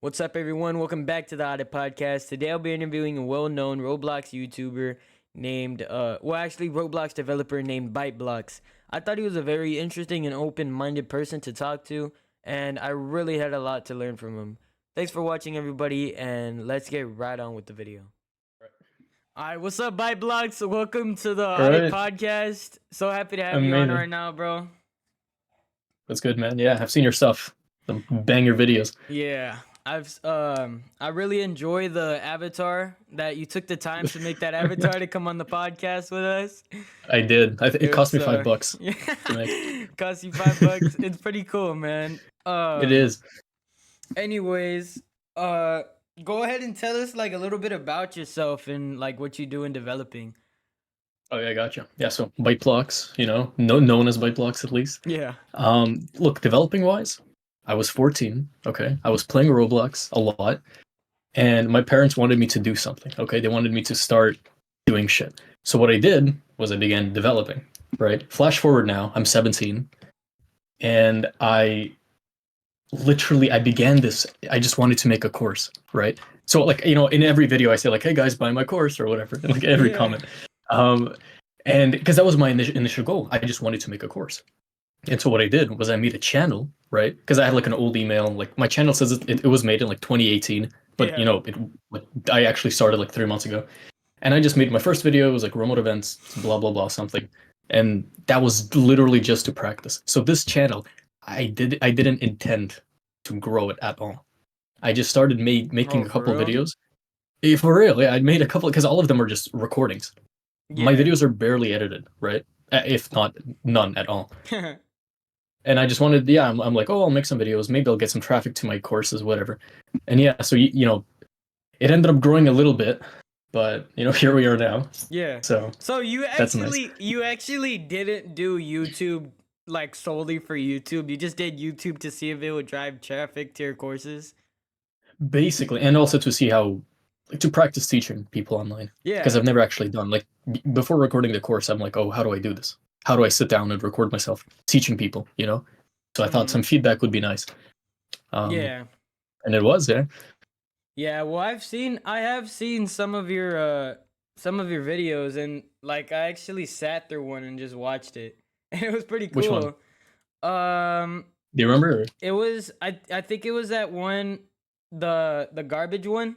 What's up, everyone? Welcome back to the Audit Podcast. Today I'll be interviewing a well-known Roblox YouTuber named, Roblox developer named ByteBlox. I thought he was a very interesting and open-minded person to talk to, and I really had a lot to learn from him. Thanks for watching, everybody, and let's get right on with the video. All right, what's up, ByteBlox? Welcome to the Audit Podcast. So happy to have you on right now, bro. That's good, man. Yeah, I've seen your stuff. Some banger videos. Yeah. I really enjoy the avatar that you took the time to make that avatar to come on the podcast with us. I did. It cost me $5 to make. Cost you $5. It's pretty cool, man. It is. Anyways, go ahead and tell us like a little bit about yourself and like what you do in developing. Oh yeah, gotcha. Yeah, so ByteBlox, known as ByteBlox at least. Yeah. Look, developing wise, I was 14, okay? I was playing Roblox a lot, and my parents wanted me to do something, okay? They wanted me to start doing shit. So what I did was I began developing, right? Flash forward now, I'm 17, and I began this, I just wanted to make a course, right? So like, in every video I say like, hey guys, buy my course or whatever, like every comment. And because that was my initial goal, I just wanted to make a course. And so what I did was I made a channel, right? Because I had like an old email, like my channel says it was made in like 2018, but I actually started like 3 months ago. And I just made my first video, it was like remote events, blah, blah, blah, something. And that was literally just to practice. So this channel, I didn't intend to grow it at all. I just started making a couple videos. For real, yeah, I made a couple, because all of them are just recordings. Yeah. My videos are barely edited, right? If not none at all. And I just wanted, I'm like, oh, I'll make some videos. Maybe I'll get some traffic to my courses, whatever. And yeah, so, it ended up growing a little bit, but, here we are now. Yeah. So you actually didn't do YouTube like solely for YouTube. You just did YouTube to see if it would drive traffic to your courses. Basically, and also to see how, to practice teaching people online. Yeah. Because I've never actually done, like, before recording the course, I'm like, oh, how do I do this? How do I sit down and record myself teaching people, So I thought some feedback would be nice. Yeah. And it was, yeah. Yeah, well, I have seen some of your videos, and like I actually sat through one and just watched it. And it was pretty cool. Which one? Do you remember? It was I think it was that one, the garbage one.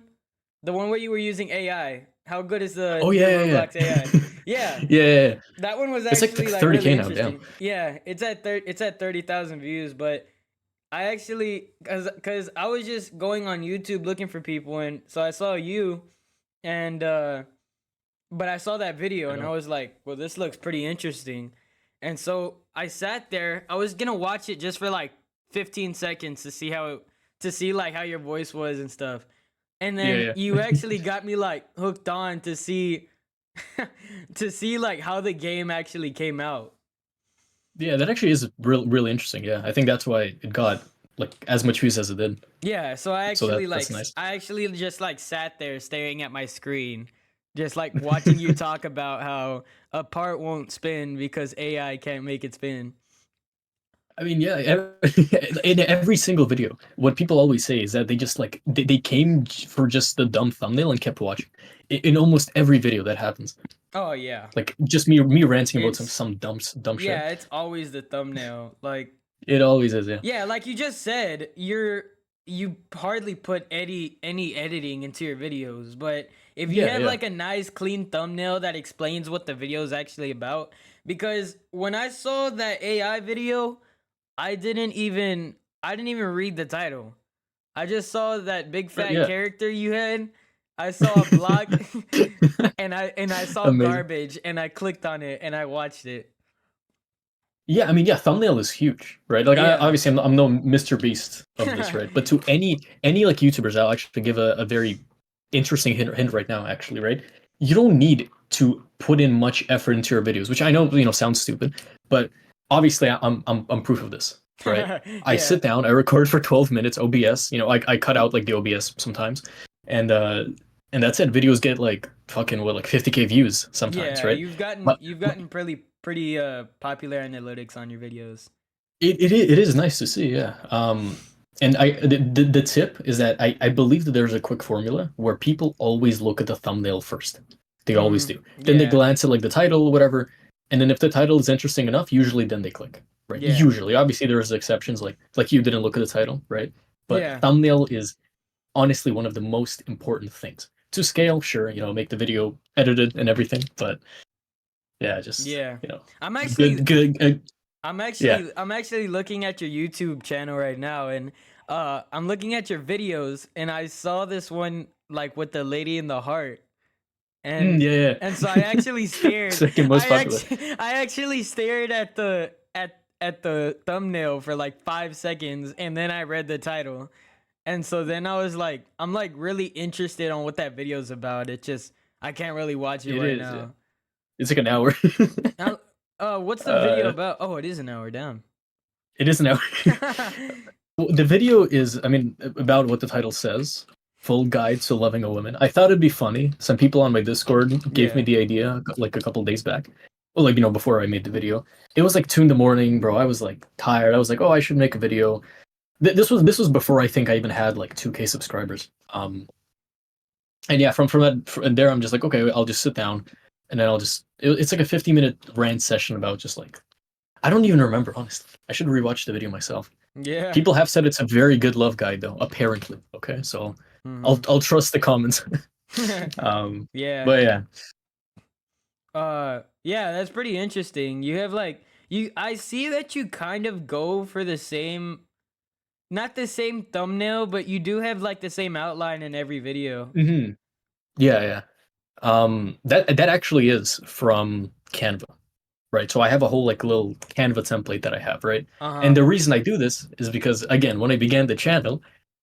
The one where you were using AI. How good is the Roblox AI? Yeah. Yeah. That one was actually it's like 30K really now, damn. Yeah, it's at 30,000 views, but I actually cuz I was just going on YouTube looking for people, and so I saw you, and but I saw that video and I was like, well, this looks pretty interesting. And so I sat there. I was going to watch it just for like 15 seconds to see how your voice was and stuff. And then you actually got me like hooked on to see like how the game actually came out. Yeah, that actually is really interesting. Yeah, I think that's why it got like as much views as it did. Yeah, so I actually nice. I actually just like sat there staring at my screen, just like watching you talk about how a part won't spin because AI can't make it spin. I mean, yeah, in every single video, what people always say is that they just like, they came for just the dumb thumbnail and kept watching. In almost every video that happens. Oh, yeah. Like, just me ranting about some dumb shit. Yeah, it's always the thumbnail. Like, it always is, yeah. Yeah, like you just said, you hardly put any editing into your videos, but if you have like a nice clean thumbnail that explains what the video is actually about, because when I saw that AI video, I didn't even read the title. I just saw that big fat character you had. I saw a block and I saw garbage, and I clicked on it and I watched it. Yeah, I mean, thumbnail is huge, right? Like, obviously, I'm no Mr. Beast of this, right? But to any like YouTubers, I'll actually give a very interesting hint right now, actually, right? You don't need to put in much effort into your videos, which I know, sounds stupid, but obviously, I'm proof of this, right? I sit down, I record for 12 minutes, OBS, I cut out like the OBS sometimes, and that's it. Videos get like fucking like 50K views sometimes, right? You've gotten pretty popular analytics on your videos. It is nice to see, yeah. And the tip is that I believe that there's a quick formula where people always look at the thumbnail first. They always Mm-hmm. do. Then they Yeah. glance at like the title, whatever, and then if the title is interesting enough, usually then they click. Right. Yeah. Usually, obviously there's exceptions like you didn't look at the title, right? But Yeah. thumbnail is honestly one of the most important things. To scale, sure, make the video edited and everything, but yeah, just Yeah. I'm actually good, good, yeah. I'm actually looking at your YouTube channel right now, and I'm looking at your videos, and I saw this one like with the lady in the heart, and Yeah, so yeah. I actually stared. Second most popular. I actually stared at the thumbnail for like 5 seconds, and then I read the title, and so then I was like, I'm like really interested on what that video's about. It just I can't really watch it It right is, yeah. now. It's like an hour. Now, what's the video uh, about? Oh, it is an hour down. it is an hour. Well, the video is, I mean, about what the title says. Full guide to loving a woman. I thought it'd be funny. Some people on my Discord gave me Yeah. the idea like a couple days back. Well, like, before I made the video. It was like 2 in the morning, bro. I was like tired. I was like, oh, I should make a video. This was before I think I even had like 2K subscribers. And yeah, from there, I'm just like, okay, I'll just sit down, and then it's like a 50-minute rant session about just like I don't even remember, honestly. I should rewatch the video myself. Yeah. People have said it's a very good love guide, though. Apparently, okay, so I'll Hmm. I'll trust the comments. Yeah. But yeah. Yeah, that's pretty interesting. You have like I see that you kind of go for the same, not the same thumbnail, but you do have like the same outline in every video. Hmm. Yeah, yeah. That actually is from Canva, right? So I have a whole like little Canva template that I have, right? And Uh-huh. the reason I do this is because again, when I began the channel,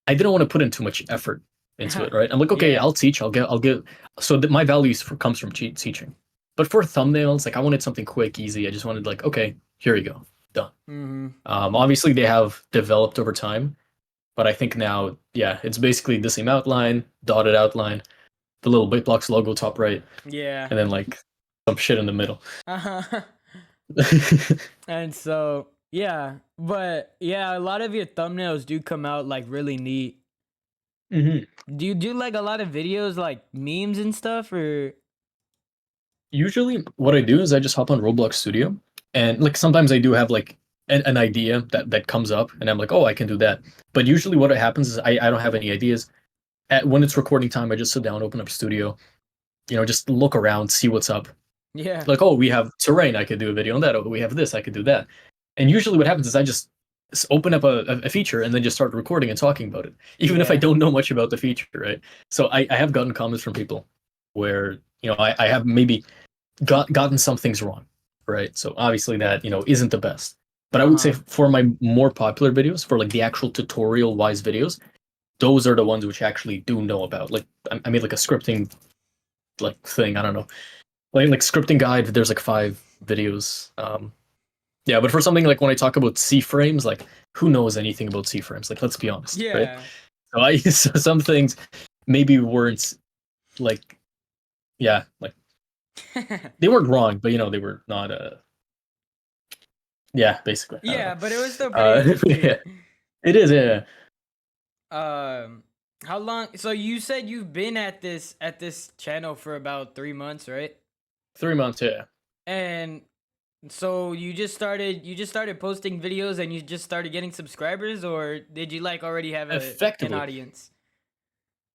I didn't want to put in too much effort into it, right? I'm like, okay, Yeah. I'll teach, I'll get, so that my value comes from teaching. But for thumbnails, like I wanted something quick, easy. I just wanted like, okay, here you go, done. Mhm. Obviously they have developed over time, but I think now, yeah, it's basically the same outline, dotted outline, the little ByteBlox logo top right, Yeah. and then like some shit in the middle. Uh-huh. And so, yeah, but yeah, a lot of your thumbnails do come out like really neat. Hmm. Do you do like a lot of videos like memes and stuff, or Usually, what I do is I just hop on Roblox Studio, and like sometimes I do have like an idea that comes up, and I'm like, oh, I can do that. But usually, what happens is I don't have any ideas. When it's recording time, I just sit down, open up Studio, just look around, see what's up. yeah. Like, oh, we have terrain, I could do a video on that. Oh, we have this, I could do that. And usually, what happens is I just open up a feature and then just start recording and talking about it, even if I Yeah. don't know much about the feature, right? So I have gotten comments from people where I have maybe gotten some things wrong, right? So obviously that isn't the best. But I would say Uh-huh. for my more popular videos, for like the actual tutorial wise videos, those are the ones which I actually do know about. Like I made like a scripting like thing. I don't know, like scripting guide. There's like 5 videos. Yeah, but for something like when I talk about C frames, like who knows anything about C frames? Like let's be honest, right? Yeah. So so some things maybe weren't like yeah like they weren't wrong, but they were not yeah, basically. I don't Yeah, know. but it was still pretty Yeah, interesting. it is. Yeah, Um, how long? So you said you've been at this channel for about 3 months, right? 3 months. Yeah, And so you just started posting videos and you just started getting subscribers, or did you like already have an effectively. audience?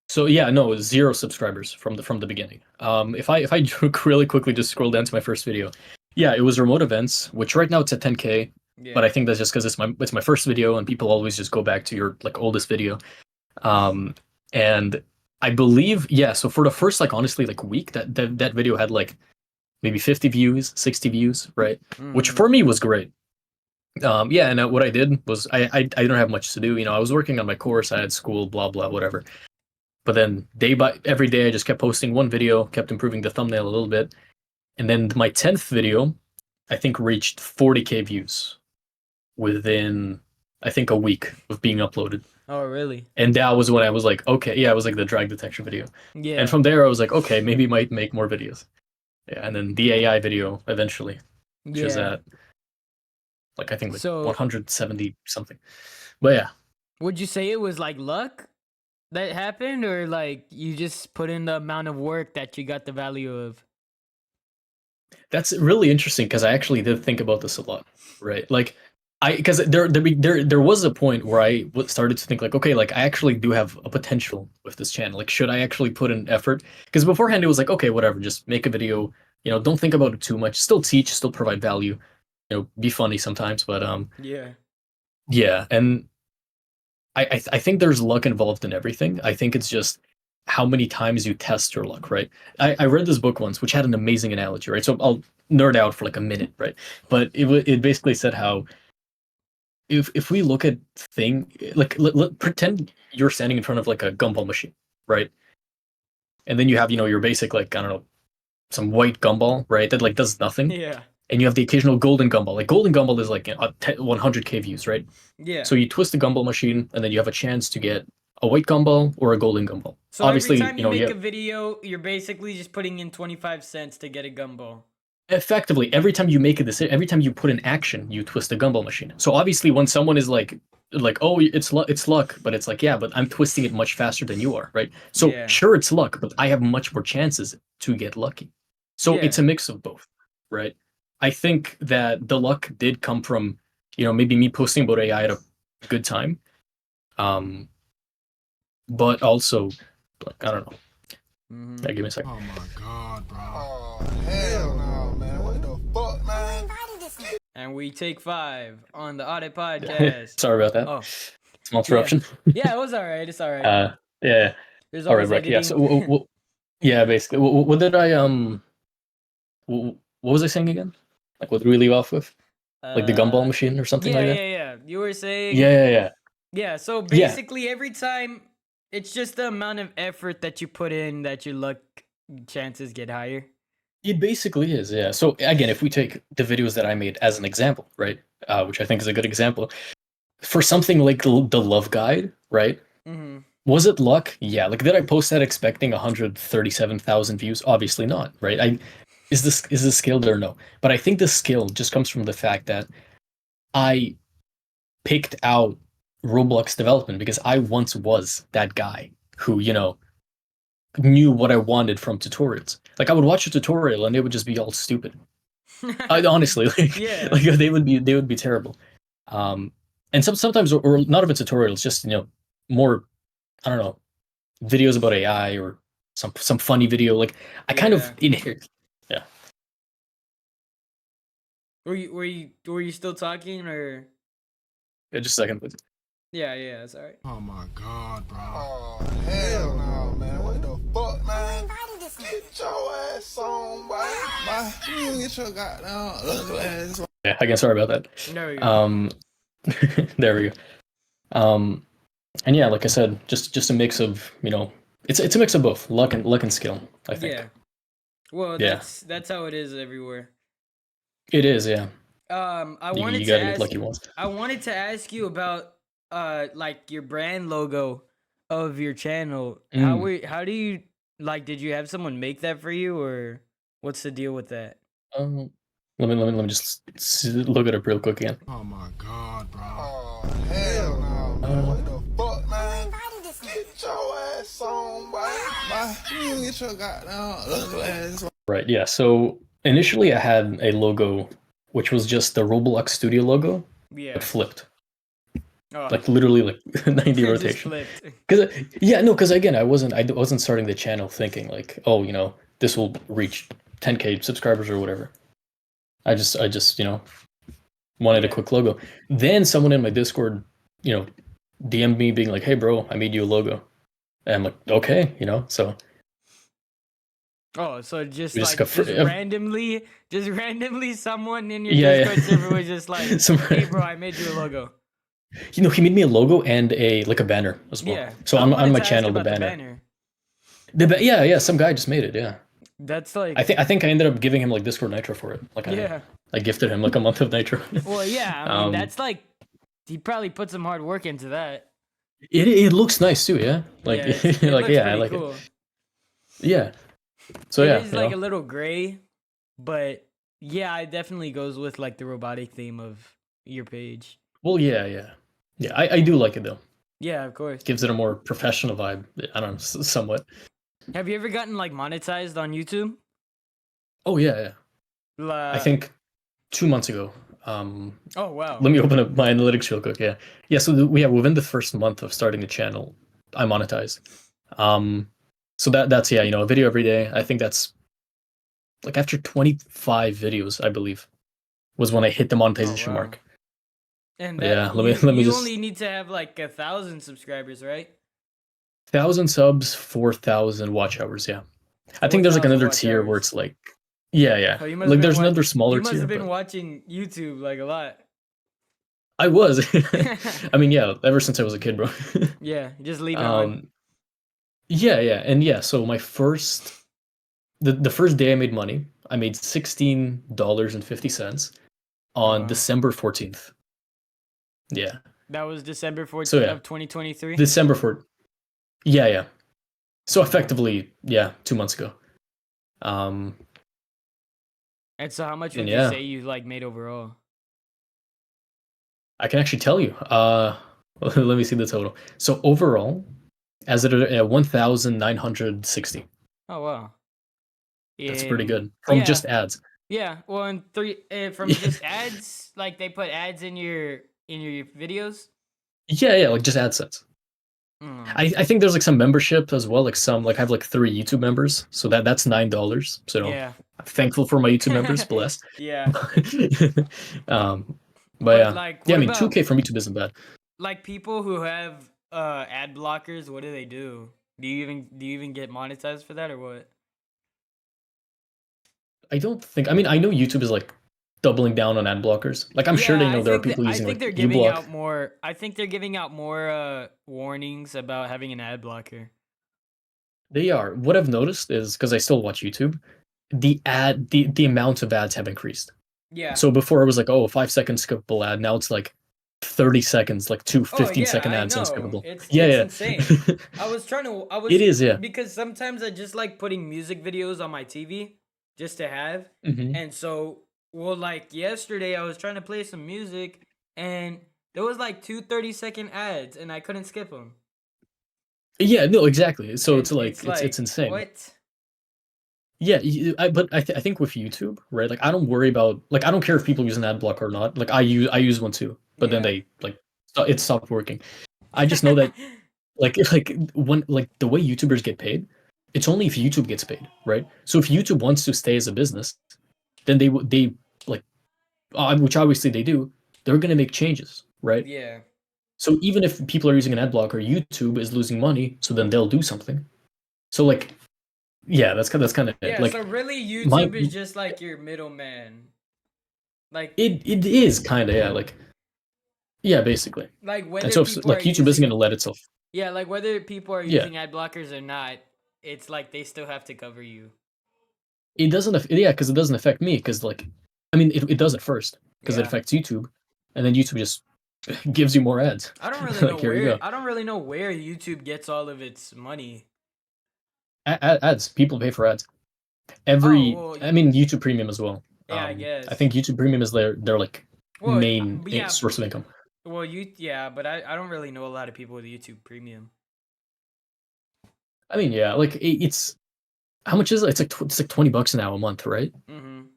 So yeah, no, 0 subscribers from the beginning. If I really quickly just scroll down to my first video, yeah, it was remote events, which right now it's at 10K, but I Yeah. think that's just because it's my first video, and people always just go back to your like oldest video. Um, and I believe yeah, so for the first like honestly like week that video had like maybe 50 views, 60 views, right? Which Mm-hmm. for me was great. Yeah, and what I did was I don't have much to do. I was working on my course, I had school, blah blah, whatever. But then day by every day, I just kept posting one video, kept improving the thumbnail a little bit, and then my 10th video, I think, reached 40K views within I think a week of being uploaded. Oh, really? And that was when I was like, okay, yeah, it was like the drag detection video. And Yeah. from there, I was like, okay, maybe might make more videos. Yeah, and then the AI video eventually, which is Yeah. at like I think like So 170 something. But yeah. Would you say it was like luck that happened, or like you just put in the amount of work that you got the value of? That's really interesting because I actually did think about this a lot, right? Like, because there was a point where started to think like, okay, like I actually do have a potential with this channel. Like, should I actually put in effort? Because beforehand it was like, okay, whatever, just make a video. Don't think about it too much. Still teach, still provide value. Be funny sometimes, but Yeah. yeah. And I think there's luck involved in everything. I think it's just how many times you test your luck, right? I read this book once, which had an amazing analogy, right? So I'll nerd out for like a minute, right? But it basically said how if we look at like pretend you're standing in front of like a gumball machine, right? And then you have your basic like I don't know some white gumball, right? That like does nothing, Yeah. and you have the occasional golden gumball. Like golden gumball is like 100K views, right? Yeah. So you twist the gumball machine, and then you have a chance to get a white gumball or a golden gumball. So every Obviously, time you make a video, you're basically just putting in 25 cents to get a gumball. effectively every time you make a decision, every time you put in action, you twist the gumball machine. So obviously, when someone is like oh it's luck, but it's like yeah, but I'm twisting it much faster than you are, right? So Yeah. sure it's luck, but I have much more chances to get lucky. So it's Yeah. a mix of both, right? I think that the luck did come from maybe me posting about AI at a good time, but also like I don't know. Mm-hmm. Yeah, give me a second. Oh my god, bro. Oh, hell no, man. What the fuck, man? And we take 5 on the Audit Podcast. Sorry about that. Oh, Small yeah. interruption. Yeah, it was all right. It's all right. Yeah. There's All right, always right. Yeah. editing. So, yeah, basically, what did I what was I saying again? Like, what did we leave off with? Like the gumball machine or something Yeah, like that? yeah, yeah. You were saying. Yeah. Yeah, so Yeah. basically every time it's just the amount of effort that you put in that your luck chances get higher. It basically is. Yeah. So again, if we take the videos that I made as an example, right, which I think is a good example for something like the Love Guide, right? Mm-hmm. Was it luck? Yeah. Like, did I post that expecting 137,000 views? Obviously not, right? Is this skilled or no? But I think the skill just comes from the fact that I picked out Roblox development because I once was that guy who, knew what I wanted from tutorials. Like I would watch a tutorial and they would just be all stupid. I honestly Yeah. like they would be terrible. And sometimes or not even tutorials, just more I don't know, videos about AI or some funny video. Like I kind of inherit. Yeah. Were you still talking or? Yeah, just a second, please. Yeah, that's all right. Oh my god, bro. Oh, hell no, man. What the fuck, man? Get your ass on, boy. You get your goddamn ugly ass. Yeah, again, sorry about that. There we go. There we go. And yeah, like I said, just a mix of it's a mix of both luck and skill. I think. Yeah. Well, Yeah. that's how it is everywhere. It is, yeah. I You wanted to gotta get ask. lucky once. I wanted to ask you about like your brand logo of your channel. How do you like? Did you have someone make that for you, or what's the deal with that? Let me just look it up real quick again. Oh my god, bro. Oh, hell no, man. What the fuck, man? Get your ass on, boy. You get your goddamn ugly ass. Right, yeah. So initially I had a logo which was just the Roblox Studio logo, Yeah. but flipped. Oh. Like literally like 90 Just rotation. flipped. Because again, I wasn't starting the channel thinking like, oh, this will reach 10K subscribers or whatever. I just wanted a quick logo. Then someone in my Discord, DM'd me being like, "Hey, bro, I made you a logo." And I'm like, "Okay," so. Oh, so just We like just got randomly, someone in your Yeah, Discord server was just like, "Hey, bro, I made you a logo." He made me a logo and a banner as well. Yeah. So I on wanted my to ask channel, the about banner. Yeah, some guy just made it. Yeah. That's like. I think I ended up giving him like Discord Nitro for it. Like I gifted him like a month of Nitro. Well, yeah. I mean, that's like he probably put some hard work into that. It looks nice too. Yeah. Like Yeah, it like looks I pretty like cool. it. Yeah. So It yeah, is like a little gray, but yeah, it definitely goes with like the robotic theme of your page. Well, yeah. I do like it though. Yeah, of course. Gives it a more professional vibe. I don't know, somewhat. Have you ever gotten like monetized on YouTube? Oh yeah. I La- think 2 months ago. Um, oh wow. Let me open up my analytics real quick. Yeah. So we have within the first month of starting the channel, I monetized. So that's yeah, a video every day. I think that's like after 25 videos, I believe, was when I hit the monetization wow. mark. And Yeah, that let me you just only need to have like 1,000 subscribers, right? 1,000 subs, 4,000 watch hours. Yeah, I think there's like 4,000 another watch tier where hours. it's like, yeah, Oh, you must have like been there's another smaller you must tier, have been but watching YouTube like a lot. I was. I mean, yeah, ever since I was a kid, bro. Yeah, just leave it on. um, yeah, and yeah. So my first, the first day I made money, I made $16.50 Oh on wow. December 14th. Yeah. That was December So 14th yeah, of 2023. December 4th. Yeah. So Oh wow. effectively, yeah, 2 months ago. Um, And so how much and would you yeah, say you like made overall? I can actually tell you. Let me see the total. So overall, as it 1,960. Oh wow. That's pretty In good from yeah. just ads. Yeah, well, in from Yeah, just ads, like they put ads in your videos. yeah, like just AdSense. Mm. I think there's like some membership as well. Like some like I have like 3 YouTube members, so that's $9. So Yeah. I'm thankful for my YouTube members, blessed. Yeah. um, but But yeah, like yeah. I what mean, about 2K from YouTube isn't bad. like people who have ad blockers, what do they do? Do you even get monetized for that or what? I don't think. I mean, I know YouTube is like doubling down on ad blockers. Like I'm sure Yeah, they know there are people I using think like they're giving uBlock. out more warnings about having an ad blocker. They are. What I've noticed is because I still watch YouTube, the amount of ads have increased. Yeah. So before it was like, oh, 5 second skippable ad. Now it's like 30 seconds, like two Oh 15 yeah, second I ads know. unskippable. It's Yeah, insane. yeah. I It was is, yeah. because sometimes I just like putting music videos on my TV just to have. Hmm. And so, well, like yesterday I was trying to play some music and there was like 2 30-second ads and I couldn't skip them. Yeah, no, exactly. So And it's like it's it's like, insane. what? Yeah, but I think with YouTube, right? Like I don't worry about like I don't care if people use an ad block or not. Like I use one too, but then Yeah. they like it stopped working. I just know that like when like the way YouTubers get paid, it's only if YouTube gets paid, right? So if YouTube wants to stay as a business, then they like which obviously they do, they're gonna make changes, right? Yeah. So even if people are using an ad blocker, YouTube is losing money, so then they'll do something. So like yeah, that's kind of it. Yeah, so Like really my YouTube is just like your middleman. Like it is kind of yeah, yeah, basically. And whether so if, people are like YouTube isn't using gonna let itself. yeah, like whether people are Yeah, using ad blockers or not, it's like they still have to cover you. it doesn't. Yeah, because it doesn't affect me. Because like, I mean, it does at first because it Yeah. affects YouTube, and then YouTube just gives you more ads. Like here you go. I don't really know where YouTube gets all of its money. Ads. People pay for ads. Oh, Every. well, I mean, YouTube Premium as well. yeah, I I guess. think YouTube Premium is their like Well, main yeah, source of income. well, yeah, but I don't really know a lot of people with YouTube Premium. I mean, yeah, like it's how much is it? It's like $20 now a month, right? Mhm.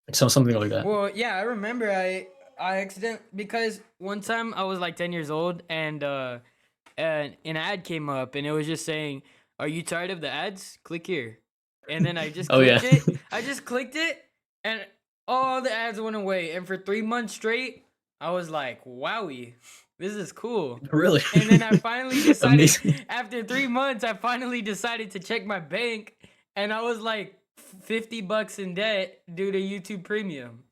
Like something like that. Well, yeah, I remember I accident because one time I was like 10 years old and an ad came up and it was just saying, "Are you tired of the ads? Click here." And then I just Oh yeah. clicked it. I just clicked it and all the ads went away. And for 3 months straight, I was like, "Wowie, this is cool." Really? And then I finally decided, Amazing. after 3 months, I finally decided to check my bank, and I was like $50 in debt due to YouTube Premium.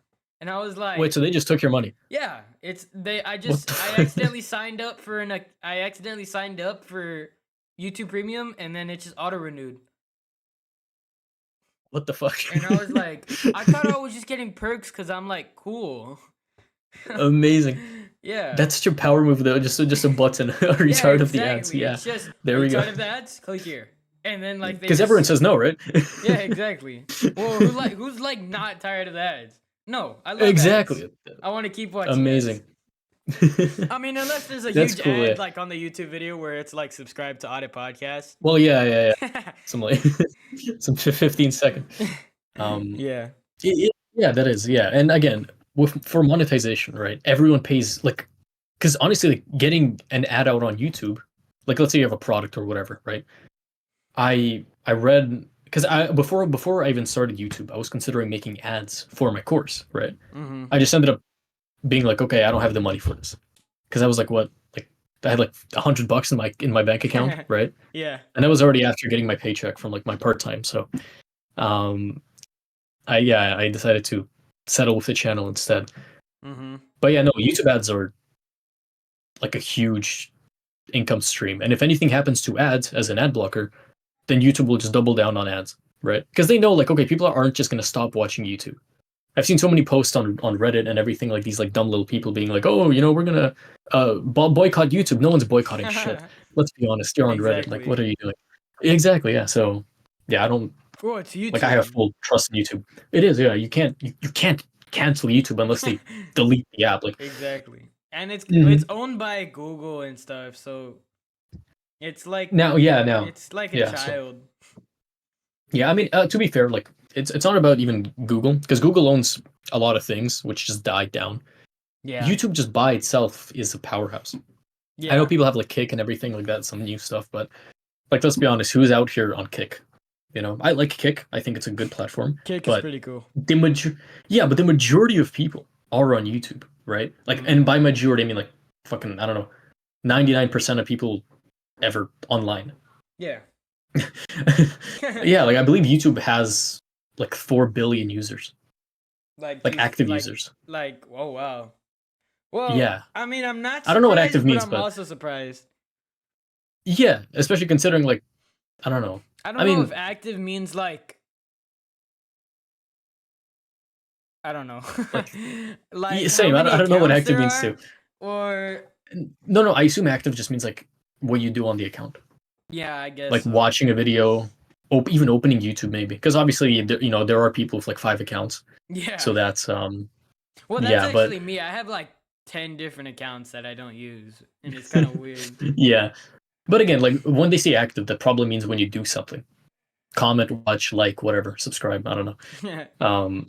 And I was Wait, like, so they just took your money? yeah, it's they. What the? I accidentally signed up for I accidentally signed up for YouTube Premium, and then it just auto renewed. What the fuck? And I was like, I thought I was just getting perks because I'm like cool. Amazing. Yeah. That's such a power move though. Just a button. Are you Yeah, tired of the ads? exactly. Yeah. It's just, There are you we go. tired of the ads? Click here. And then like they Because everyone just, says no, right? yeah, exactly. Well, who's like not tired of the ads? No, I love ads. Exactly. I want to keep watching ads. Amazing. I mean, unless there's a That's huge cool. ad Yeah. like on the YouTube video where it's like subscribe to Audit Podcast. Well, yeah. Some like some 15-second. Yeah. Yeah, that is, yeah. And again, for monetization, right? Everyone pays like, because honestly, like getting an ad out on YouTube, like let's say you have a product or whatever, right? I read because I before I even started YouTube, I was considering making ads for my course, right? Mm-hmm. I just ended up being like, okay, I don't have the money for this, because I was like, what, like I had like $100 in my bank account, right? Yeah. And that was already after getting my paycheck from like my part time. So, um, I decided to settle with the channel instead. Mm-hmm. But yeah, no, YouTube ads are like a huge income stream, and if anything happens to ads as an ad blocker, then YouTube will just double down on ads, right? Because they know like, okay, people aren't just gonna stop watching YouTube. I've seen so many posts on Reddit and everything, like these like dumb little people being like, oh, we're gonna boycott YouTube. No one's boycotting shit. Let's be honest, you're on Reddit. Like, Exactly. what are you doing? Exactly, yeah. So yeah, I don't Oh, it's like. I have YouTube. full trust in YouTube. It is, yeah. You can't cancel YouTube unless they delete the app. Like, Exactly. And it's mhm. owned by Google and stuff, so it's like Now, yeah, now, it's like a yeah. So child. yeah, I mean, to be fair, like it's not about even Google, because Google owns a lot of things which just died down. Yeah. YouTube just by itself is a powerhouse. I know Yeah. people have like Kick and everything like that, some new stuff, but like let's be honest, who's out here on Kick? I like Kick. I think it's a good platform, Kick is but pretty cool. but the majority of people are on YouTube, right? Like, Mhm. and by majority, I mean like fucking, I don't know, 99% of people ever online. Yeah. Yeah, like I believe YouTube has like 4 billion users, Like like active users. like oh wow. Well, Yeah, I mean, I'm not I don't know what active surprised, but means, I'm but also surprised. yeah, especially considering like, I don't know. I I don't know if mean, active means like I don't know. like Like how same. many I don't know what accounts active there means too. are or No, I assume active just means like what you do on the account, yeah, I guess like so. watching a video, even opening YouTube maybe, because obviously there are people with like 5 accounts, Yeah. so that's Well, that's yeah, but actually me. I have like 10 different accounts that I don't use, and it's kind of weird. yeah, but again, like when they say active, that probably means when you do something, comment, watch, like, whatever, subscribe. I don't know.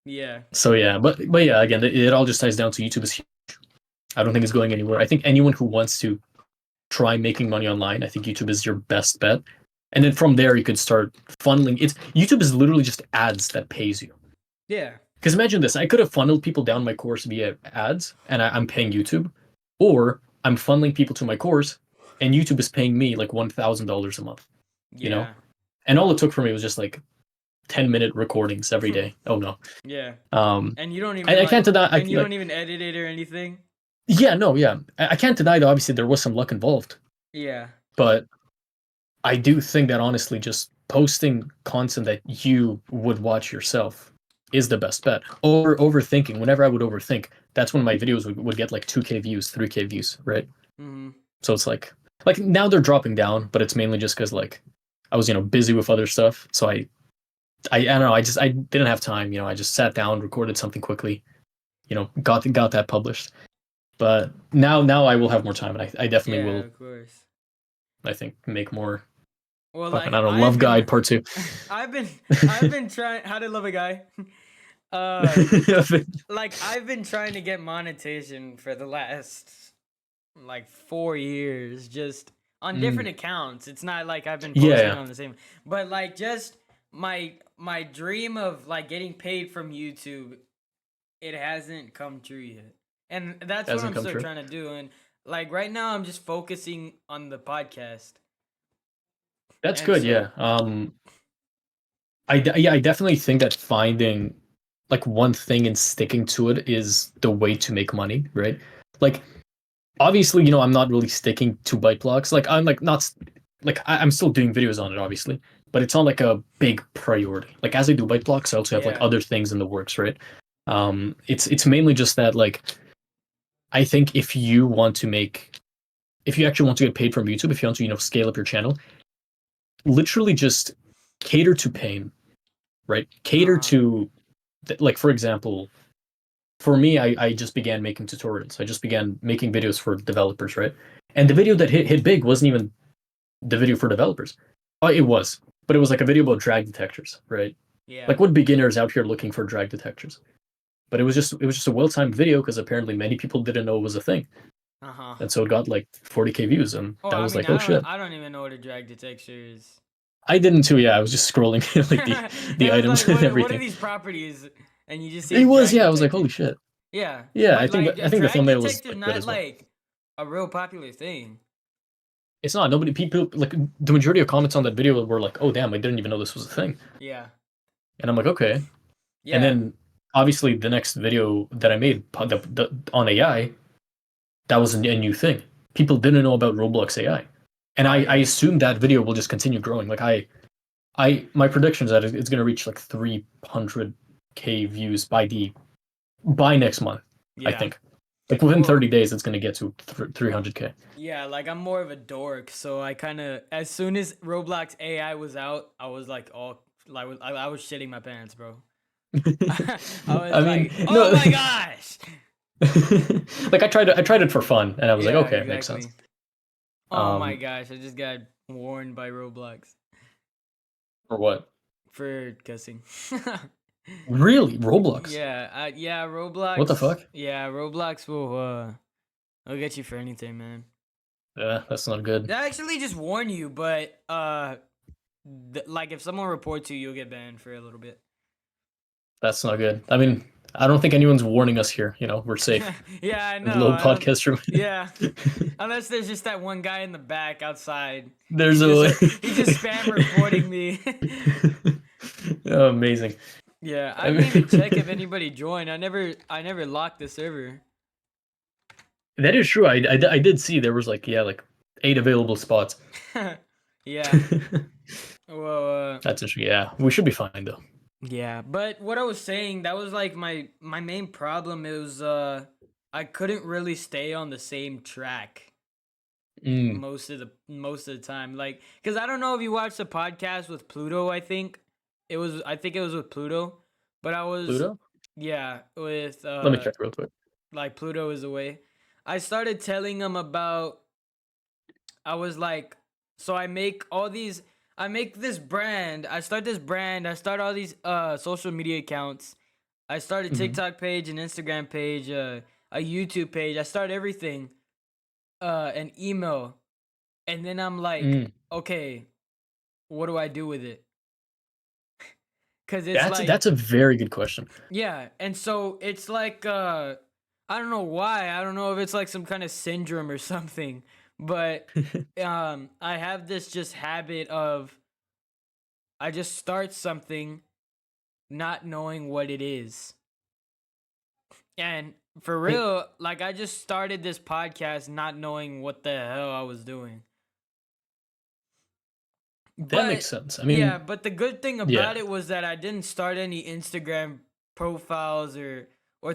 Yeah. So yeah, but yeah, again, it all just ties down to YouTube is huge. I don't think it's going anywhere. I think anyone who wants to try making money online, I think YouTube is your best bet. And then from there, you could start funneling. It's YouTube is literally just ads that pays you. Yeah. Because imagine this: I could have funneled people down my course via ads, and I'm paying YouTube, or I'm funneling people to my course, and YouTube is paying me like $1,000 a month. You know, Yeah. and all it took for me was just like 10-minute recordings every day. Oh no. Yeah. Um, And you don't even I can't deny. and you don't even edit it or anything. Yeah, no, yeah. I can't deny that obviously there was some luck involved, Yeah. but I do think that honestly just posting content that you would watch yourself is the best bet. Or overthinking. Whenever I would overthink, that's when my videos would get like 2K views, 3K views, right? Mhm. So it's like now they're dropping down, but it's mainly just because like I was, busy with other stuff. So I don't know, I didn't have time, I just sat down, recorded something quickly, got that published. But now I will have more time, and I definitely Yeah, will. of course. I think make more. Well, Fucking, like I don't know, Love Guide Part 2. I've been trying how to love a guy. Like I've been trying to get monetization for the last like 4 years, just on different accounts. It's not like I've been posting Yeah, on the same, but like just my dream of like getting paid from YouTube, it hasn't come true yet, and that's what hasn't I'm come still true. trying to do. And like right now, I'm just focusing on the podcast, That's and good. so Yeah. I definitely think that finding like one thing and sticking to it is the way to make money, right? Like, obviously, I'm not really sticking to ByteBlox. Like, I'm like not like I'm still doing videos on it, obviously, but it's not like a big priority. Like, as I do ByteBlox, I also have like yeah, other things in the works, right? It's mainly just that like I think if you actually want to get paid from YouTube, if you want to scale up your channel, literally just cater to pain, right? Cater uh, to like, for example, for me, I just began making tutorials. I just began making videos for developers, right? And the video that hit big wasn't even the video for developers. Oh, it was, but it was like a video about drag detectors, right? Yeah. Like what beginners out here looking for drag detectors? But it was just a well-timed video because apparently many people didn't know it was a thing, and so it got like 40K views, and Oh, that I was mean, like, oh shit. I don't even know what a drag detector is. I didn't too. Yeah, I was just scrolling like the I was items like, and what are everything. these properties? And you just see It was, drag yeah. I was like, detector. holy shit. Yeah. Yeah, But like I a think the drag thumbnail was detector like good not as well. like a real popular thing. It's not. Nobody, people like the majority of comments on that video were like, "Oh damn, I didn't even know this was a thing." Yeah. And I'm like, okay. And Yeah. then obviously the next video that I made on AI, that was a new thing. People didn't know about Roblox AI, and Oh, I yeah. assume that video will just continue growing. Like my prediction is that it's going to reach like 300K views by next month. I Yeah. think like within Well, 30 days, it's going to get to 300K. yeah, like I'm more of a dork, so I kind of as soon as Roblox AI was out, I was like all like I was shitting my pants, bro. I was I mean, like, "Oh no. my gosh!" Like I tried it for fun, and I was like, Yeah, okay, it makes sense. exactly. Oh my Um, gosh, I just got warned by Roblox for what? for cussing. Really, Roblox? Yeah, What the Roblox. fuck? Yeah, Roblox will get you for anything, man. Yeah, that's not good. They actually just warn you, but like if someone reports you, you'll get banned for a little bit. That's not good. I mean, I don't think anyone's warning us here. You know, we're safe. Yeah, I In the know. little I don't. podcast room. Yeah, unless there's just that one guy in the back outside. There's He's just spam reporting me. Oh, amazing. Yeah, I I didn't even check if mean, anybody joined. I never locked the server. that is true. I did see there was like, yeah, like 8 available spots. Yeah. Well, That's interesting. Yeah, we should be fine though. yeah. But what I was saying, that was like my main problem. It was I couldn't really stay on the same track Mm. most of the time. Like, cause I don't know if you watched the podcast with Pluto. I think it was with Pluto, but I was Pluto? yeah with Let me check real quick. like Pluto is away. I started telling him about. I was like, so I make this brand. I start this brand. I start all these social media accounts. I start a Mhm. TikTok page, an Instagram page, a YouTube page. I start everything, an email, and then I'm like, Mm. okay, what do I do with it? Cause it's That's a very good question. yeah, and so it's like I don't know why. I don't know if it's like some kind of syndrome or something, but I have this just habit of I just start something not knowing what it is. And for Hey, real, like I just started this podcast not knowing what the hell I was doing. that makes But sense. I yeah, mean, but the good thing yeah, about it was that I didn't start any Instagram profiles or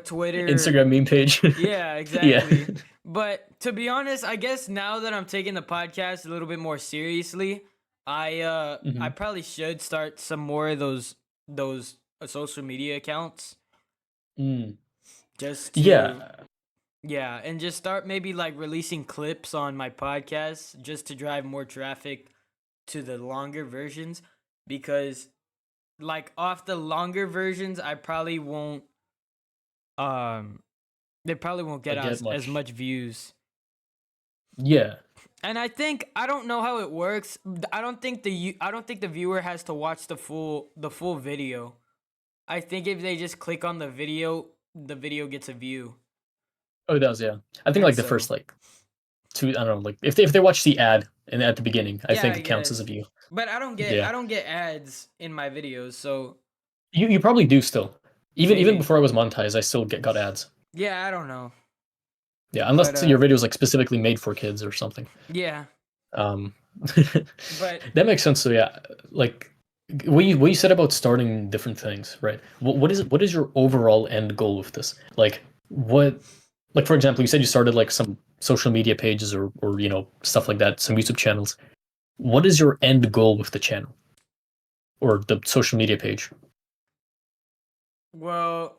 Twitter. Instagram meme page. Yeah, Yeah. exactly. But to be honest, I guess now that I'm taking the podcast a little bit more seriously, I Mhm. probably should start some more of those social media accounts Mm. just to Yeah. yeah, and just start maybe like releasing clips on my podcast just to drive more traffic to the longer versions because like off the longer versions, I probably won't um they probably won't get Get as much. much views. Yeah. And I think I don't know how it works. I don't think the viewer has to watch the full video. I think if they just click on the video gets a view. Oh, it does. Yeah. I think And like the so first like two. I don't know. Like if they watch the ad and at the beginning, I yeah, think I it counts as a guess. view. But Yeah. I don't get ads in my videos, so You probably do still. Even maybe. before I was monetized, I still got ads. Yeah, I don't know. Yeah, But unless your video is like specifically made for kids or something. yeah. Um, But that makes sense. So yeah, like what you said about starting different things, right? What is your overall end goal with this? Like what, like for example, you said you started like some social media pages or you know stuff like that, some YouTube channels. What is your end goal with the channel or the social media page? well,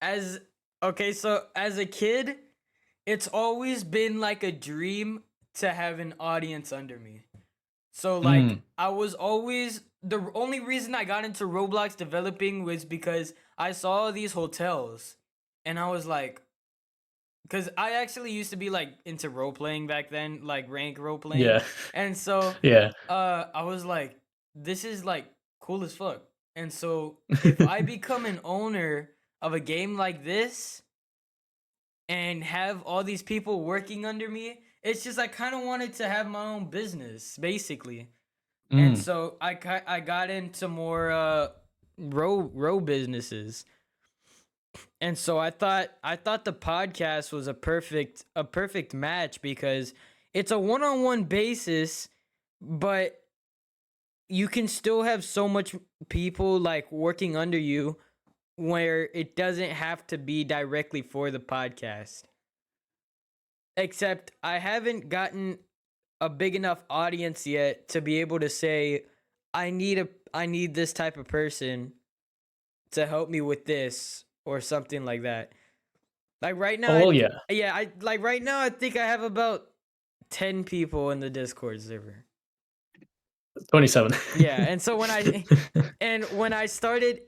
as Okay, so as a kid, it's always been like a dream to have an audience under me. So like Mm, I was always the only reason I got into Roblox developing was because I saw these hotels and I was like, because I actually used to be like into role playing back then, like rank role playing. yeah, And so yeah. I was like, this is like cool as fuck. And so if I become an owner of a game like this and have all these people working under me, it's just I kind of wanted to have my own business, basically. And Mm. so I got into more row businesses. And so I thought the podcast was a perfect match because it's a one-on-one basis, but you can still have so much people like working under you where it doesn't have to be directly for the podcast. Except I haven't gotten a big enough audience yet to be able to say I need this type of person to help me with this or something like that. Like right now, Oh well, yeah, I think I have about 10 people in the Discord server. 27. Yeah, and so when I started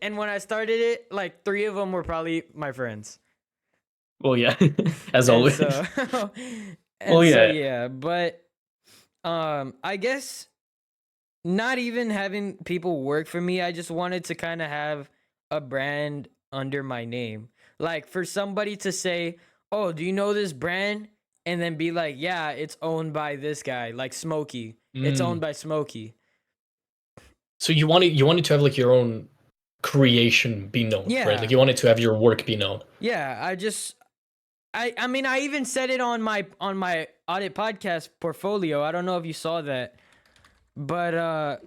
it, like 3 of them were probably my friends. Well, yeah, as And always. so Well, and so yeah, yeah, but I guess not even having people work for me, I just wanted to kind of have a brand under my name. Like for somebody to say, "Oh, do you know this brand?" and then be like, "Yeah, it's owned by this guy, like Smokey. It's owned mm. by Smokey." So you wanted to have like your own creation be known, right? Like Yeah. you wanted to have your work be known. Yeah, I mean I even said it on my Audit Podcast portfolio. I don't know if you saw that. But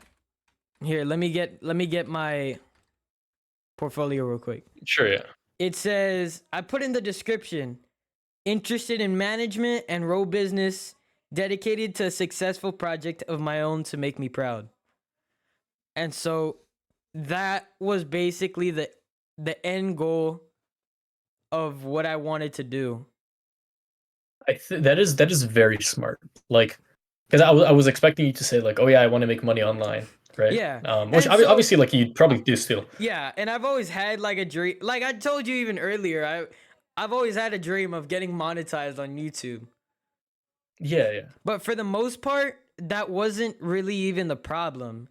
here, let me get my portfolio real quick. Sure, yeah. It says I put in the description, interested in management and row business, dedicated to a successful project of my own to make me proud. And so that was basically the end goal of what I wanted to do. That is very smart. Like, because I was expecting you to say like, oh yeah, I want to make money online, right? Yeah. Which And so obviously like you probably do still. yeah, and I've always had like a dream. Like I told you even earlier, I've always had a dream of getting monetized on YouTube. Yeah, yeah, But for the most part, that wasn't really even the problem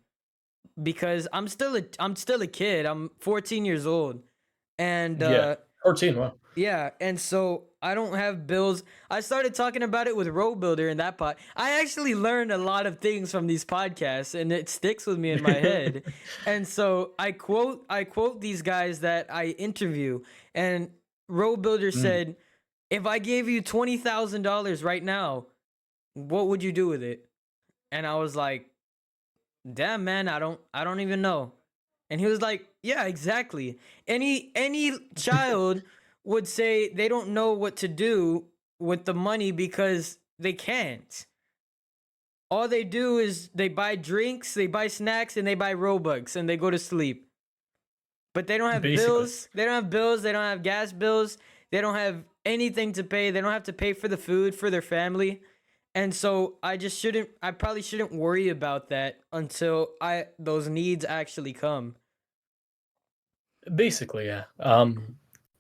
because I'm still a kid. I'm 14 years old. And yeah. 14, wow. yeah, and so I don't have bills. I started talking about it with Row Builder in that pod. I actually learned a lot of things from these podcasts and it sticks with me in my head. And so I quote these guys that I interview, and Row Builder Mm. said, "If I gave you $20,000 right now, what would you do with it?" And I was like, "Damn man, I don't even know." And he was like, "Yeah, exactly. Any child would say they don't know what to do with the money because they can't. All they do is they buy drinks, they buy snacks, and they buy Robux and they go to sleep. But they don't have Basically. bills. They don't have bills. They don't have gas bills. They don't have anything to pay. They don't have to pay for the food for their family. And so I probably shouldn't worry about that until those needs actually come." Basically, yeah.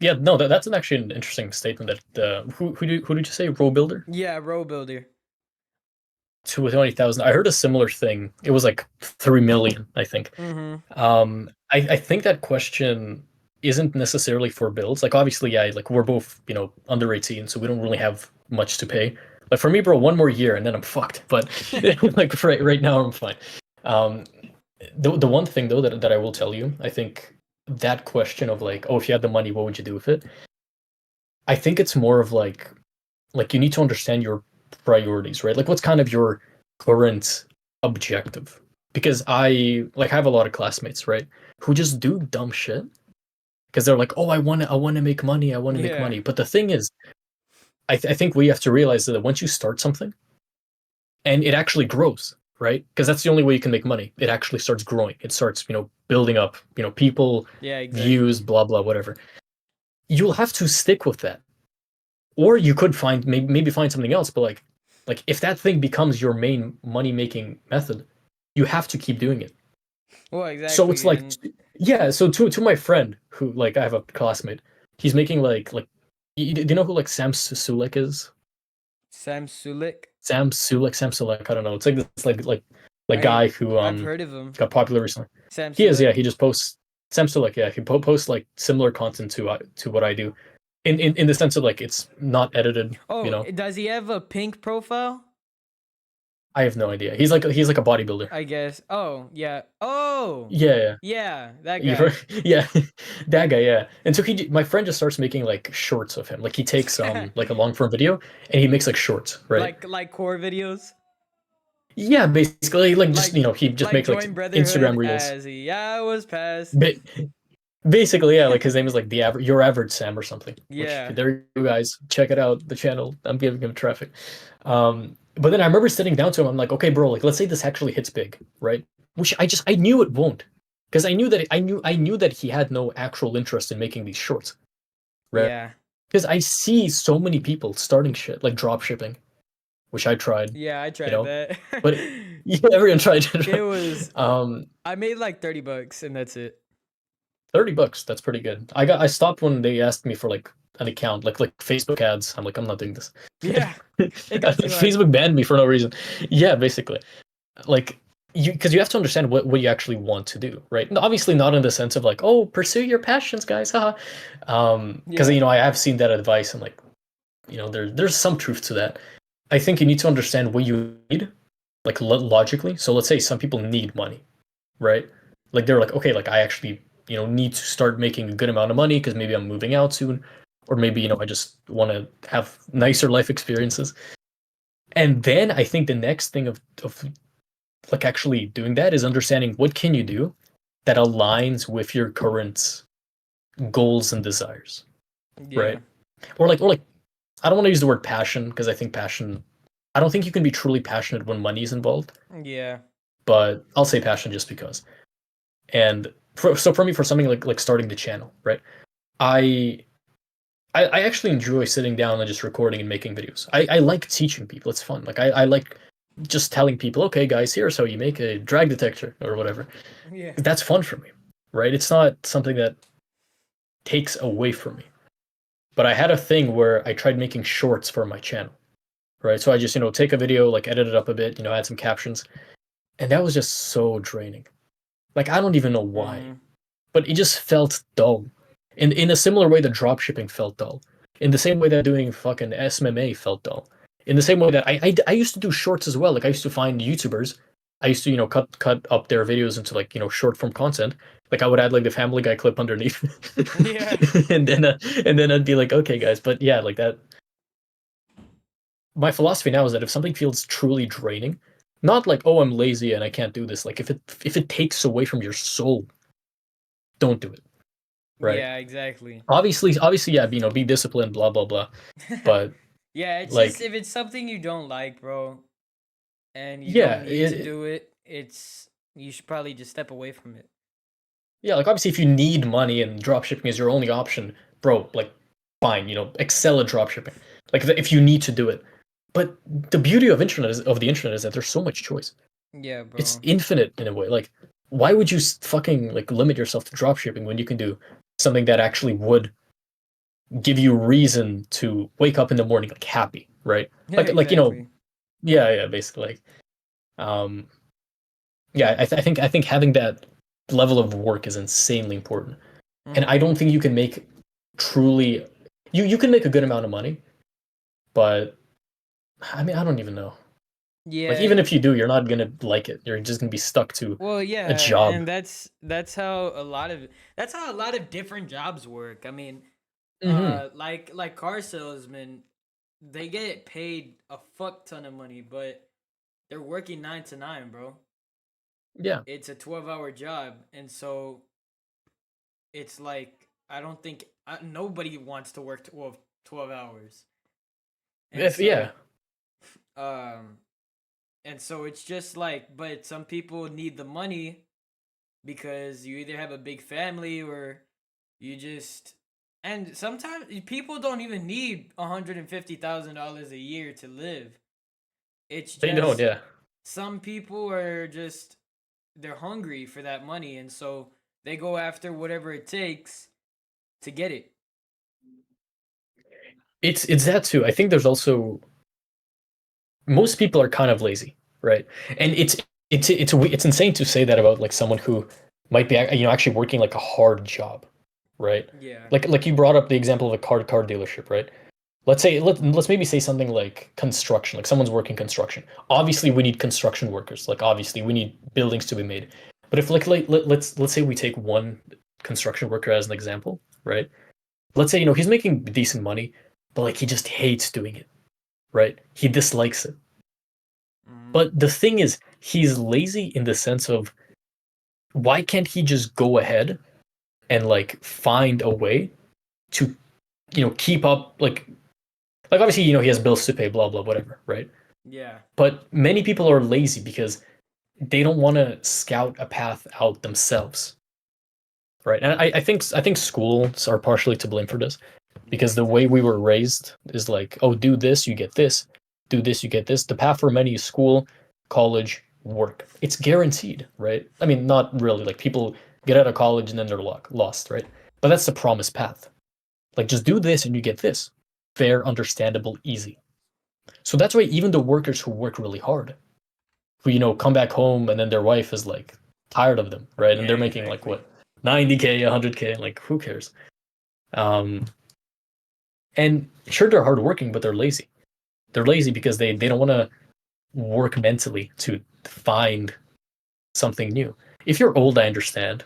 Yeah, no, that's actually an interesting statement that who did you say role builder Yeah, Row Builder. to 20,000? I heard a similar thing. It was like 3 million, I think. Mm-hmm. I think that question isn't necessarily for builds. Like obviously, yeah, like we're both under 18, so we don't really have much to pay. Like for me, bro, one more year and then I'm fucked. But like right now, I'm fine. Um, the one thing though that I will tell you, I think that question of like, oh, if you had the money, what would you do with it? I think it's more of like you need to understand your priorities, right? Like what's kind of your current objective? Because I like have a lot of classmates, right, who just do dumb shit because they're like, oh, I want to make money, I want to make Yeah. money. But the thing is, I think we have to realize that once you start something and it actually grows, right? Because that's the only way you can make money. It actually starts growing. It starts, building up, people, Yeah, exactly. views, blah blah, whatever. you'll have to stick with that, or you could find maybe find something else. But like if that thing becomes your main money making method, you have to keep doing it. Well, So it's exactly, like, and yeah. So to my friend who, like, I have a classmate, he's making like do you know who like Sam Sulek is? Sam Sulek. Sam Sulek. I don't know. It's like this like I guy who I've heard of him. got popular recently. Sam He is, yeah. Sulek. He just posts Sam Sulek. Yeah, he posts like similar content to what I do, in the sense of like it's not edited. You Oh, know, does he have a pink profile? I have no idea. He's like a bodybuilder. I guess. Oh, yeah. Oh, Yeah, yeah. yeah, that You guy. heard, yeah, that guy, yeah. And so my friend just starts making like shorts of him. Like he takes like a long form video and he makes like shorts, right? Like core videos. Yeah, basically like just Like he just like makes like join Instagram Brotherhood reels. as he yeah, I was passed. Ba- Basically, yeah, like his name is like the average your average Sam or something. Which Yeah. there you guys check it out, the channel. I'm giving him traffic. But then I remember sitting down to him. I'm like, okay, bro, like let's say this actually hits big, right? Which I knew it won't, because I knew that he had no actual interest in making these shorts, right? Yeah. Because I see so many people starting shit like drop shipping, which I tried, Yeah, I you tried know, that. but yeah, everyone tried it. It was um, I made like $30 and that's it. $30, that's pretty good. I stopped when they asked me for like an account, like Facebook ads. I'm like, I'm not doing this. Yeah. It got too hard. Facebook banned me for no reason. Yeah, basically. Like because you have to understand what you actually want to do, right? And obviously not in the sense of like, oh, pursue your passions, guys. Haha. Because Yeah. I have seen that advice and like, there's some truth to that. I think you need to understand what you need, like logically. So let's say some people need money, right? Like they're like, okay, like I actually, need to start making a good amount of money because maybe I'm moving out soon, or maybe, I just want to have nicer life experiences. And then I think the next thing of like actually doing that is understanding what can you do that aligns with your current goals and desires, Yeah. right? Or like I don't want to use the word passion because I think passion, I don't think you can be truly passionate when money is involved, Yeah. but I'll say passion just because. And so for me, for something like starting the channel, right? I I actually enjoy sitting down and just recording and making videos. I like teaching people. It's fun. Like I like just telling people, okay, guys, here's how you make a drag detector or whatever. Yeah. That's fun for me, right? It's not something that takes away from me. But I had a thing where I tried making shorts for my channel, right? So I just, take a video, like edit it up a bit, add some captions. And that was just so draining. Like I don't even know why, Mhm. but it just felt dull. In a similar way that drop shipping felt dull. In the same way that doing fucking SMMA felt dull. In the same way that I used to do shorts as well. Like I used to find YouTubers. I used to, cut up their videos into like, short form content. Like I would add like the Family Guy clip underneath. Yeah. And then I'd be like, okay, guys, but yeah, like that. My philosophy now is that if something feels truly draining, not like, oh, I'm lazy and I can't do this. Like if it takes away from your soul, don't do it. Right. Yeah, exactly. Obviously, yeah, be disciplined, blah blah blah. But Yeah, it's just like, if it's something you don't like, bro, and you yeah, don't need to do it, it's you should probably just step away from it. yeah, like obviously, if you need money and dropshipping is your only option, bro, like, fine, excel at dropshipping. Like, if you need to do it. But the beauty of the internet is that there's so much choice. Yeah, bro. It's infinite in a way. Like, why would you fucking like limit yourself to dropshipping when you can do something that actually would give you reason to wake up in the morning like happy, right? Yeah, Like exactly. yeah, basically. Um, yeah, I think having that level of work is insanely important, and I Mhm. don't think you can make truly. You can make a good amount of money, but I mean I don't even know. Like Yeah. even if you do, you're not gonna like it. You're just gonna be stuck to Well, a yeah, job. and that's how a lot of different jobs work. I mean, Hmm. like car salesmen, they get paid a fuck ton of money, but they're working 9 to 9, bro. Yeah, It's a 12-hour job, and so it's like I don't think nobody wants to work 12 hours, and if yeah, so um and so it's just like, but some people need the money because you either have a big family or you just And sometimes people don't even need $150,000 a year to live. It's They don't, just yeah. some people are just they're hungry for that money, and so they go after whatever it takes to get it. It's that too. I think there's also most people are kind of lazy, right? And it's insane to say that about like someone who might be actually working like a hard job, right? Yeah. Like you brought up the example of a car dealership, right? Let's maybe say something like construction, like someone's working construction. Obviously, we need construction workers. Like obviously, we need buildings to be made. But if let's say we take one construction worker as an example, right? Let's say he's making decent money, but like he just hates doing it, right? He dislikes it. Mhm. But the thing is, he's lazy in the sense of why can't he just go ahead and like find a way to keep up like obviously he has bills to pay, blah blah whatever, right? Yeah. But many people are lazy because they don't want to scout a path out themselves, right? And I think schools are partially to blame for this Yeah, because the way we exactly. were raised is like, oh, do this, you get this, do this, you get this. The path for many is school, college, work. It's guaranteed, right? I mean, not really. Like people get out of college and then they're lost, right? But that's the promised path. Like just do this and you get this. Fair, understandable, easy. So that's why even the workers who work really hard, who come back home and then their wife is like tired of them, right? And Yeah, they're making like exactly. what, 90K, 100K, like who cares? Um, and sure they're hardworking, but they're lazy. They're lazy because they don't want to work mentally to find something new. If you're old, I understand,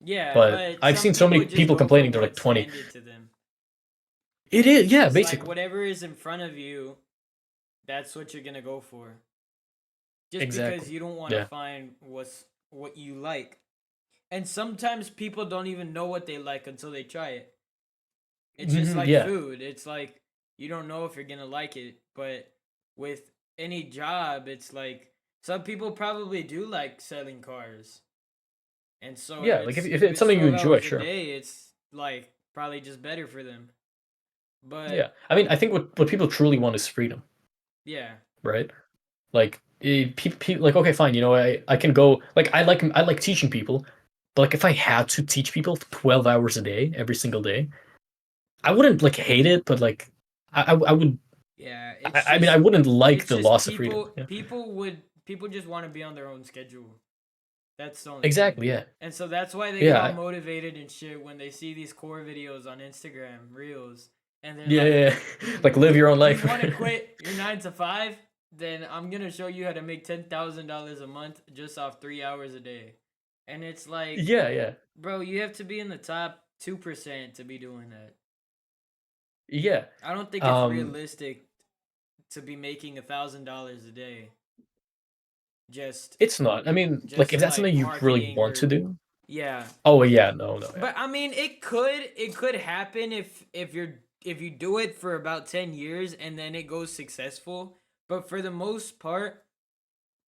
Yeah, but but I've some seen so people many just people go for complaining they're like what's 20. handed to them. It is, It's yeah, just like basically. whatever is in front of you, that's what you're gonna go for. Just because Exactly. you don't want to Yeah. find what you like. And sometimes people don't even know what they like until they try it. It's just like Yeah. food. It's like you don't know if you're gonna like it, but with any job, it's like some people probably do like selling cars. And so Yeah. Like if if it's it's something you 12 enjoy, hours a sure. day, it's like probably just better for them. Yeah. But I mean, I think what people truly want is freedom, yeah. right? Like like okay, fine, I can go like I like teaching people, but like if I had to teach people 12 hours a day every single day, I wouldn't like hate it, but like I would Yeah, I mean I wouldn't like it's the just loss of freedom. Yeah. people just want to be on their own schedule. That's the only thing. Exactly, yeah. And so that's why they get Yeah. all motivated and shit when they see these core videos on Instagram Reels and they're Yeah, like, yeah, yeah. Like live your own "You life. want to quit your 9 to 5? Then I'm going to show you how to make $10,000 a month just off 3 hours a day." And it's like, Yeah, yeah. bro, you have to be in the top 2% to be doing that. Yeah. I don't think it's Um realistic to be making $1,000 a day just it's not. I mean, like if that's like something you really marketing want to or do. yeah. Oh yeah, no, yeah. But I mean, it could happen if you do it for about 10 years and then it goes successful. But for the most part,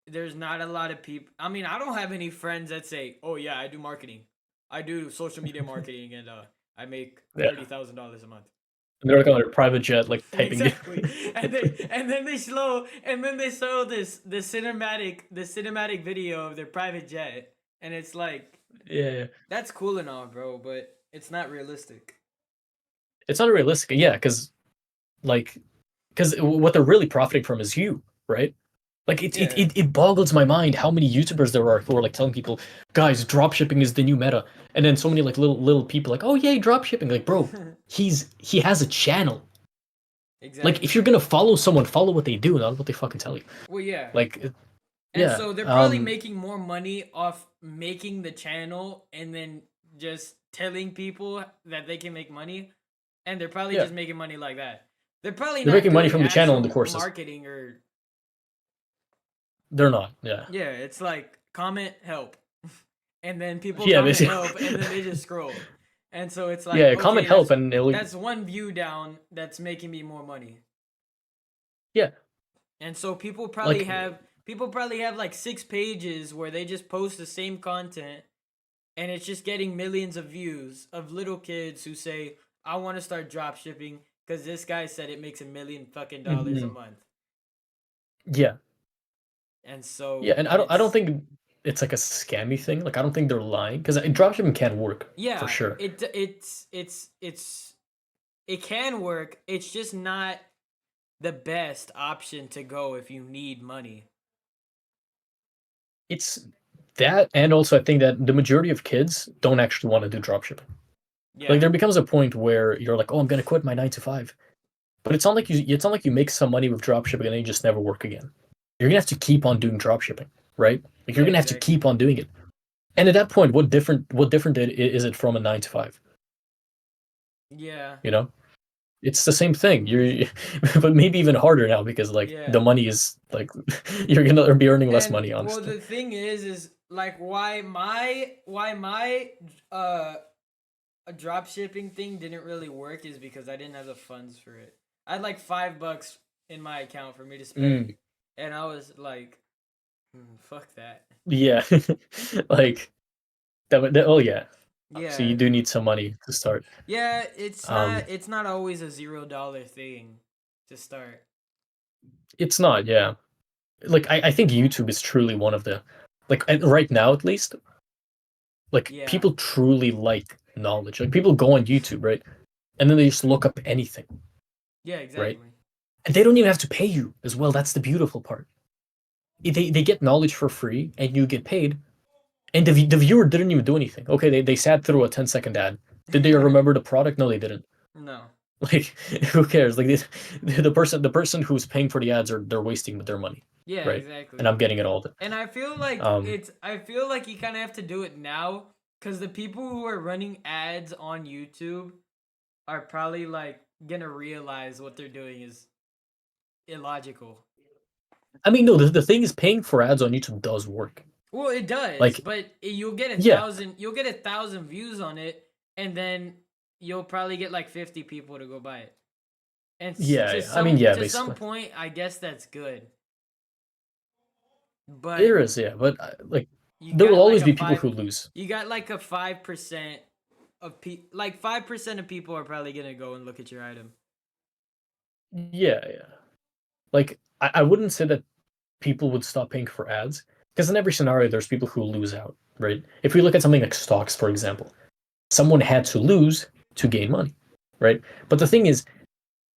there's not a lot of people. I mean, I don't have any friends that say, "Oh yeah, I do marketing. I do social media marketing and I make Yeah. $30,000 a month." And they're like on a private jet, like typing it. Exactly. And then they show the cinematic video of their private jet and it's like Yeah, yeah. that's cool and all, bro, but it's not realistic. It's not realistic. Yeah, like because what they're really profiting from is you, right? Like Yeah. it boggles my mind how many YouTubers there are who are like telling people, guys, drop shipping is the new meta. And then so many like little people like, oh yay, drop shipping. Like, bro, he has a channel. Like if Exactly. you're gonna follow someone, follow what they do, not what they fucking tell you. Well, yeah. Like And yeah. so they're probably making more money off making the channel and then just telling people that they can make money. And they're probably Yeah. just making money like that. They're probably They're not making money doing from the channel and the actual courses. marketing or They're not, yeah. yeah, it's like comment help. And then people Yeah, comment basically. help and then they just scroll. And so it's like, Yeah, comment okay, help and it'll that's one view down that's making me more money. yeah. And so Like people probably have like 6 pages where they just post the same content and it's just getting millions of views of little kids who say, I want to start drop shipping because this guy said it makes $1 million fucking dollars a Mhm. month, Yeah, and so yeah, and I don't think it's like a scammy thing. Like I don't think they're lying because dropshipping can work for yeah, sure. it can work. It's just not the best option to go if you need money. It's that, and also I think that the majority of kids don't actually want to do dropshipping. Like Yeah, there becomes a point where you're like, oh, I'm gonna quit my 9 to 5, but it's not like you make some money with dropshipping and then you just never work again. You're gonna have to keep on doing dropshipping, right? Like you're yeah, gonna have to exactly. keep on doing it. And at that point, what different is it from a 9 to 5? Yeah, You know, it's the same thing. You're, but maybe even harder now because like the yeah. money is like you're gonna be earning less And money, well, honestly. the thing is like why my uh a drop shipping thing didn't really work is because I didn't have the funds for it. I had like $5 in my account for me to spend, Mm, and I was like, fuck that. yeah, like oh yeah. So Yeah, you do need some money to start. yeah. Um, It's not always a $0 thing to start. it's not. Yeah, like I think YouTube is truly one of the like right now at least like Yeah, people truly like knowledge. Like people go on YouTube, right? And then they just look up anything, yeah, right? exactly. And they don't even have to pay you as well. That's the beautiful part. They get knowledge for free and you get paid. And the viewer didn't even do anything. Okay, they sat through a 10-second ad. Did they remember the product? No, they didn't. No. Like, who cares? Like the person who's paying for the ads are they're wasting their money, Yeah, right? And exactly. I'm getting it all. And I feel like Um, I feel like you kind of have to do it now because the people who are running ads on YouTube are probably like gonna realize what they're doing is illogical. I mean, no, the thing is, paying for ads on YouTube does work. Well, it does, Like, but yeah, you'll get 1,000 views on it, and then you'll probably get like 50 people to go buy it. And yeah, yeah. I mean, yeah, to some basically, point, I guess that's good. But there is, yeah, but like, you there will got like always a be people five who lose. you got like a 5% of like 5% of people are probably gonna go and look at your item. Yeah, yeah. Like, I wouldn't say that people would stop paying for ads because in every scenario, there's people who lose out, right? If we look at something like stocks, for example, someone had to lose to gain money, right? But the thing is,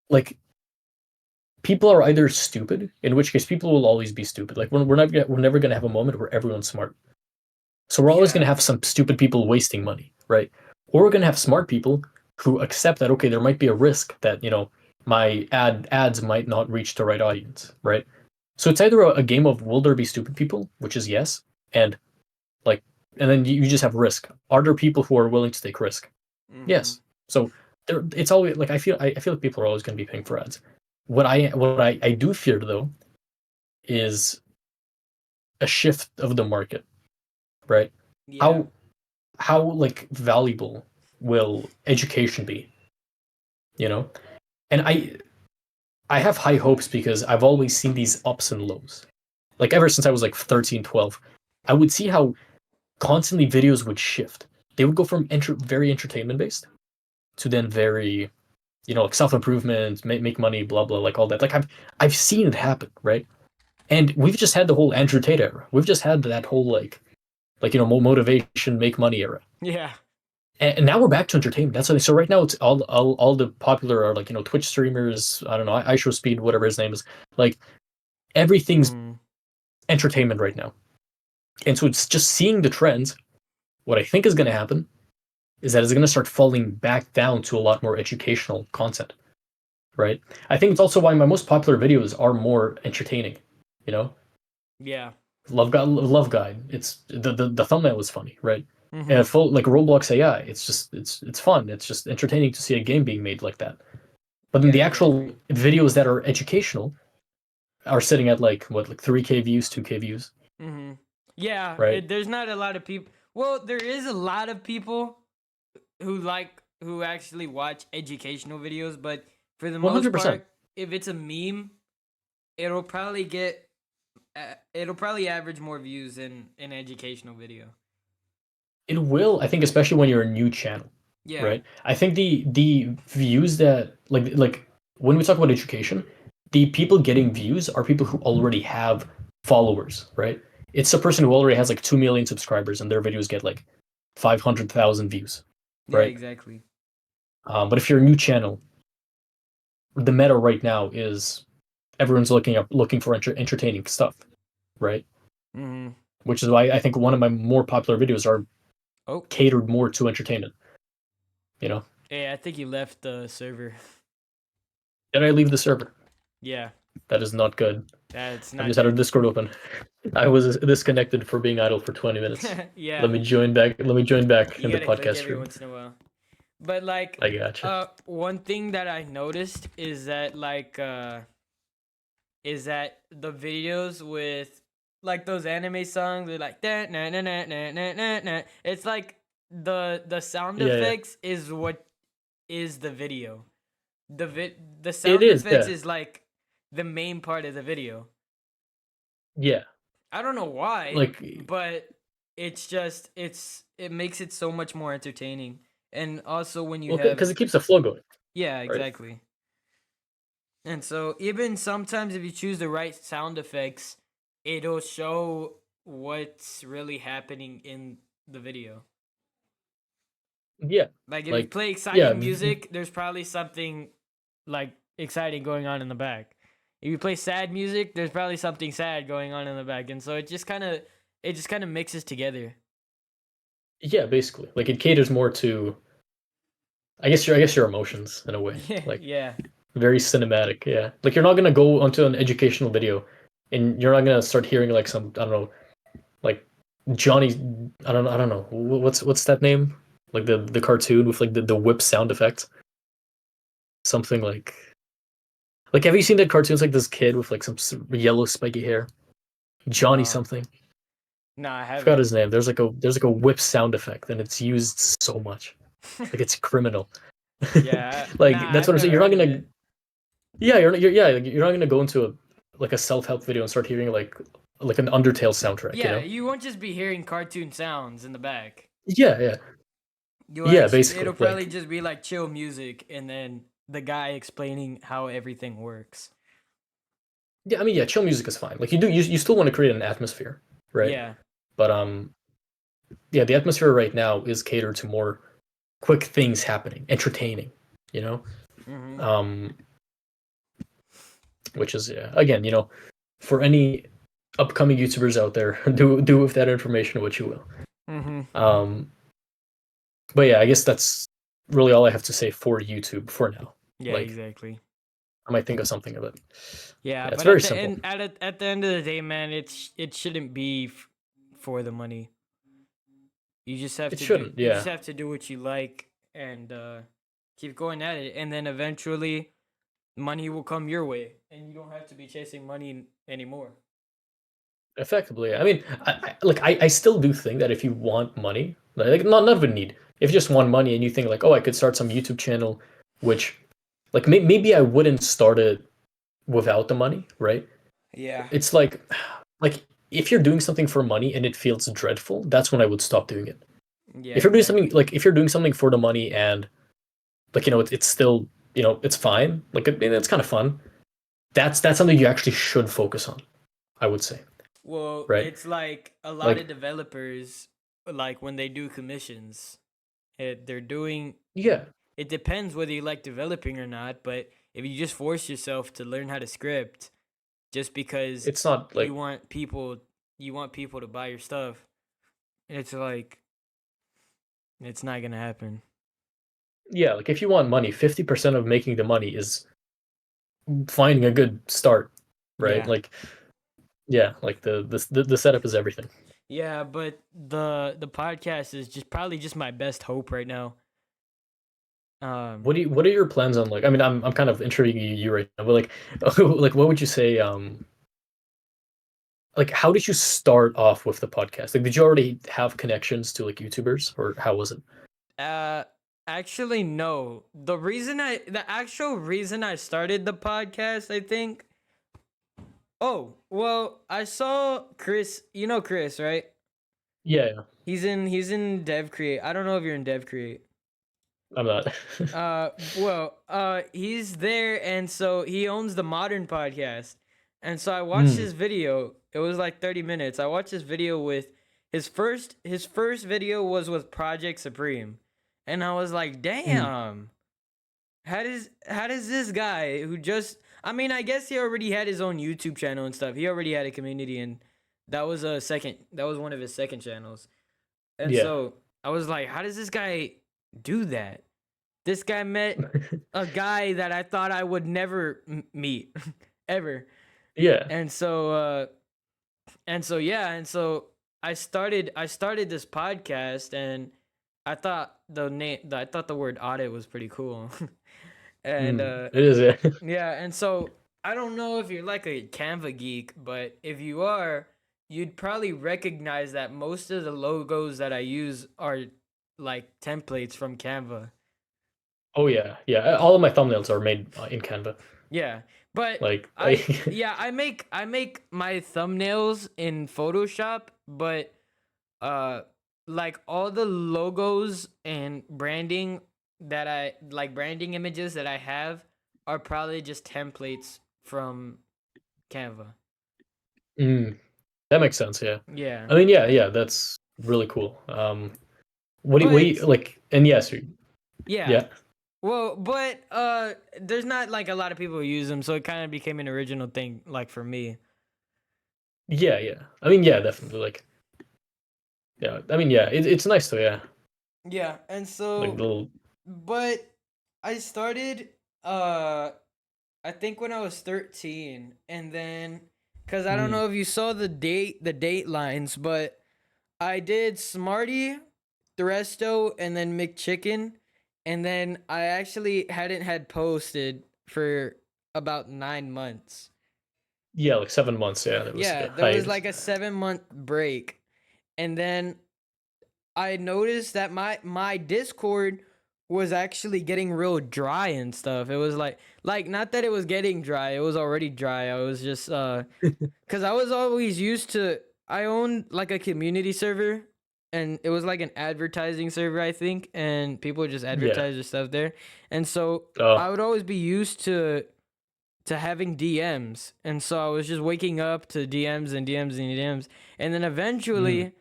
like, people are either stupid, in which case people will always be stupid. Like, we're never gonna have a moment where everyone's smart. So we're always gonna Yeah. have some stupid people wasting money, right? Or we're gonna have smart people who accept that okay, there might be a risk that my ads might not reach the right audience, right? So it's either a game of will there be stupid people, which is yes, and like, and then you just have risk. Are there people who are willing to take risk? Mm-hmm. Yes. So it's always like I feel like people are always going to be paying for ads. What I do fear though is a shift of the market, right? Yeah. How how like valuable will education be? You know, and I have high hopes because I've always seen these ups and lows. Like ever since I was like 13, 12, I would see how constantly videos would shift. They would go from very entertainment based to then very, like self improvement, make money, blah blah, like all that. Like I've seen it happen, right? And we've just had the whole Andrew Tate era. We've just had that whole like motivation, make money era. Yeah. And now we're back to entertainment. That's what, so right now it's all the popular are like Twitch streamers. I don't know, I show speed, whatever his name is. Like everything's Mm-hmm. entertainment right now, and so it's just seeing the trends. What I think is going to happen is that it's going to start falling back down to a lot more educational content, right? I think it's also why my most popular videos are more entertaining. You know, Yeah. Love Guide. It's the thumbnail is funny, right? Mm-hmm. And full like Roblox AI. It's just it's fun. It's just entertaining to see a game being made like that. But then Yeah, the actual exactly. videos that are educational are sitting at like what, like 3K views, 2K views, Mm-hmm. Yeah, right? there's not a lot of people. Well, there is a lot of people who actually watch educational videos, but for the most 100%. part, if it's a meme, it'll probably get it'll probably average more views than an educational video. It will, I think, especially when you're a new channel. Yeah. right? I think the views that like when we talk about education, the people getting views are people who already have followers, right? It's a person who already has like 2 million subscribers and their videos get like 500,000 views, Yeah, right? exactly. But if you're a new channel, the meta right now is everyone's looking for entertaining stuff, right? Mhm. Which is why I think one of my more popular videos are Oh, catered more to entertainment. You know, hey, I think you left the server. did I leave the server? Yeah, That is not good. that's I've not just had our good. Discord open. I was disconnected for being idle for 20 minutes. Yeah, Let me join back. Let me join back you in the gotta click podcast every stream. once in a while. But like, I gotcha. one thing that I noticed is that the videos with like those anime songs are like da na na na na na na na. It's like the sound Yeah, yeah. effects is what is the video. The It sound is. effects Yeah, is like the main part of the video. yeah. I don't know why, Like, but it makes it so much more entertaining. And also when you well, have because it keeps the flow going, yeah, right? exactly. And so even sometimes if you choose the right sound effects, it'll show what's really happening in the video. Yeah, Like if you like, play yeah, exciting music, there's probably something like exciting going on in the back. If you play sad music, there's probably something sad going on in the back. And so it just kind of mixes together. yeah. Basically, like it caters more to, I guess your emotions in a way, Yeah, like yeah. very cinematic. Yeah, like you're not gonna go onto an educational video, and you're not gonna start hearing like some I don't know, like Johnny. I don't know. What's that name? Like the cartoon with like the whip sound effect. Something like have you seen that cartoons like this kid with like some yellow spiky hair? Johnny No. something. No, I I forgot haven't. his name. There's like a whip sound effect, and it's used so much. Like it's criminal. Yeah. Like Nah, that's I've what I'm saying. never You're not heard of gonna it. yeah you're not gonna go into a self help video and start hearing like an Undertale soundtrack. You Yeah, know? you won't just be hearing cartoon sounds in the back. Yeah, yeah, You yeah. actually Basically, it'll probably like just be like chill music and then the guy explaining how everything works. yeah. I mean, yeah. Chill music is fine. Like you still want to create an atmosphere, right? Yeah. But yeah, the atmosphere right now is catered to more quick things happening, entertaining. You know, Mhm. um, which is yeah, again, for any upcoming YouTubers out there, do with that information what you will. Mhm. Um, but yeah, I guess that's really all I have to say for YouTube for now. Yeah, Like exactly. I might think of something of it. Yeah, Yeah, it's but very simple. at the end of the day, man, it shouldn't be for the money. It shouldn't. You just Yeah, have to do what you like and keep going at it and then eventually money will come your way and you don't have to be chasing money anymore. effectively. I mean, I still do think that if you want money, like not even need. If you just want money and you think like, oh, I could start some YouTube channel, which like maybe I wouldn't start it without the money, right? Yeah. It's like if you're doing something for money and it feels dreadful, that's when I would stop doing it. Yeah, If you're doing something exactly. like if you're doing something for the money and like it's still it's fine, like it's kind of fun. That's something you actually should focus on. I would say, Well, right? it's like a lot of Like developers, like when they do commissions, they're doing. yeah, It depends whether you like developing or not, but if you just force yourself to learn how to script, just because it's not you like want people, you want people to buy your stuff, it's like it's not gonna happen. yeah, like if you want money, 50% of making the money is finding a good start, right? Yeah, Like yeah, like the setup is everything. yeah, but the podcast is just probably just my best hope right now. Um, What are your plans on like? I mean, I'm kind of intriguing you right now, but like, like what would you say? Like how did you start off with the podcast? Like, did you already have connections to like YouTubers, or how was it? Uh, actually, no. The actual reason I started the podcast, I think. Oh, well, I saw Chris. You know Chris, right? Yeah, yeah. He's in Dev Create. I don't know if you're in Dev Create. I'm not. He's there, and so he owns the Modern Podcast, and so I watched Mm, his video. It was like 30 minutes. I watched his video with his first video was with Project Supreme, and I was like, mm. damn, how does this guy who just, I mean, I guess he already had his own YouTube channel and stuff. He already had a community, and that was one of his second channels. And Yeah. so I was like, how does this guy do that? This guy met a guy that I thought I would never meet ever. Yeah. And so yeah, and so I started this podcast, and I thought I thought the word audit was pretty cool. And It is, yeah. yeah, and so I don't know if you're like a Canva geek, but if you are, you'd probably recognize that most of the logos that I use are like templates from Canva. Oh yeah, yeah. All of my thumbnails are made in Canva. Yeah, but Like, I yeah, I make my thumbnails in Photoshop, but uh like all the logos and branding that I like branding images that I have are probably just templates from Canva. mm, that makes sense. Yeah. Yeah. I mean, yeah, yeah. That's really cool. What do you But like? And yes, yeah. yeah, Well, but there's not like a lot of people who use them, so it kind of became an original thing like for me. yeah, yeah. I mean, yeah, definitely. Like, yeah. I mean, yeah. It's nice though. Yeah. Yeah, and Like so little. but I started uh I think when I was 13, and then cuz I don't Mm, know if you saw the date lines, but I did Smarty, Thresto, and then McChicken, and then I actually hadn't had posted for about 9 months. yeah, like 7 months. Yeah, that was Yeah, like a there was hiatus. like a 7-month break. And then I noticed that my Discord was actually getting real dry and stuff. It was like not that it was getting dry, it was already dry. I was just cuz I was always used to, I owned like a community server, and it was like an advertising server, I think, and people would just Yeah. advertise their stuff there. And so I Oh. would always be used to having DMs. And so I was just waking up to DMs and DMs and DMs. And then Mm. eventually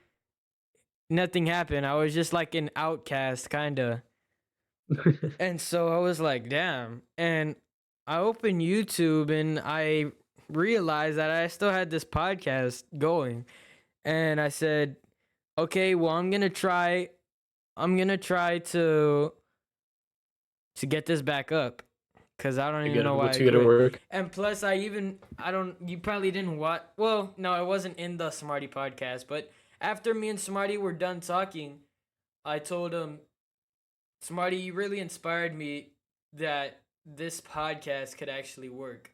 nothing happened. I was just like an outcast kind of. And so I was like, damn. And I opened YouTube, and I realized that I still had this podcast going. And I said, okay, well, I'm going to try to get this back up, cuz I don't to even get know why it I to get it quit. work. And plus I don't, you probably didn't watch, well, no, I wasn't in the Smarty podcast, but after me and Smarty were done talking, I told him, Smarty, you really inspired me that this podcast could actually work.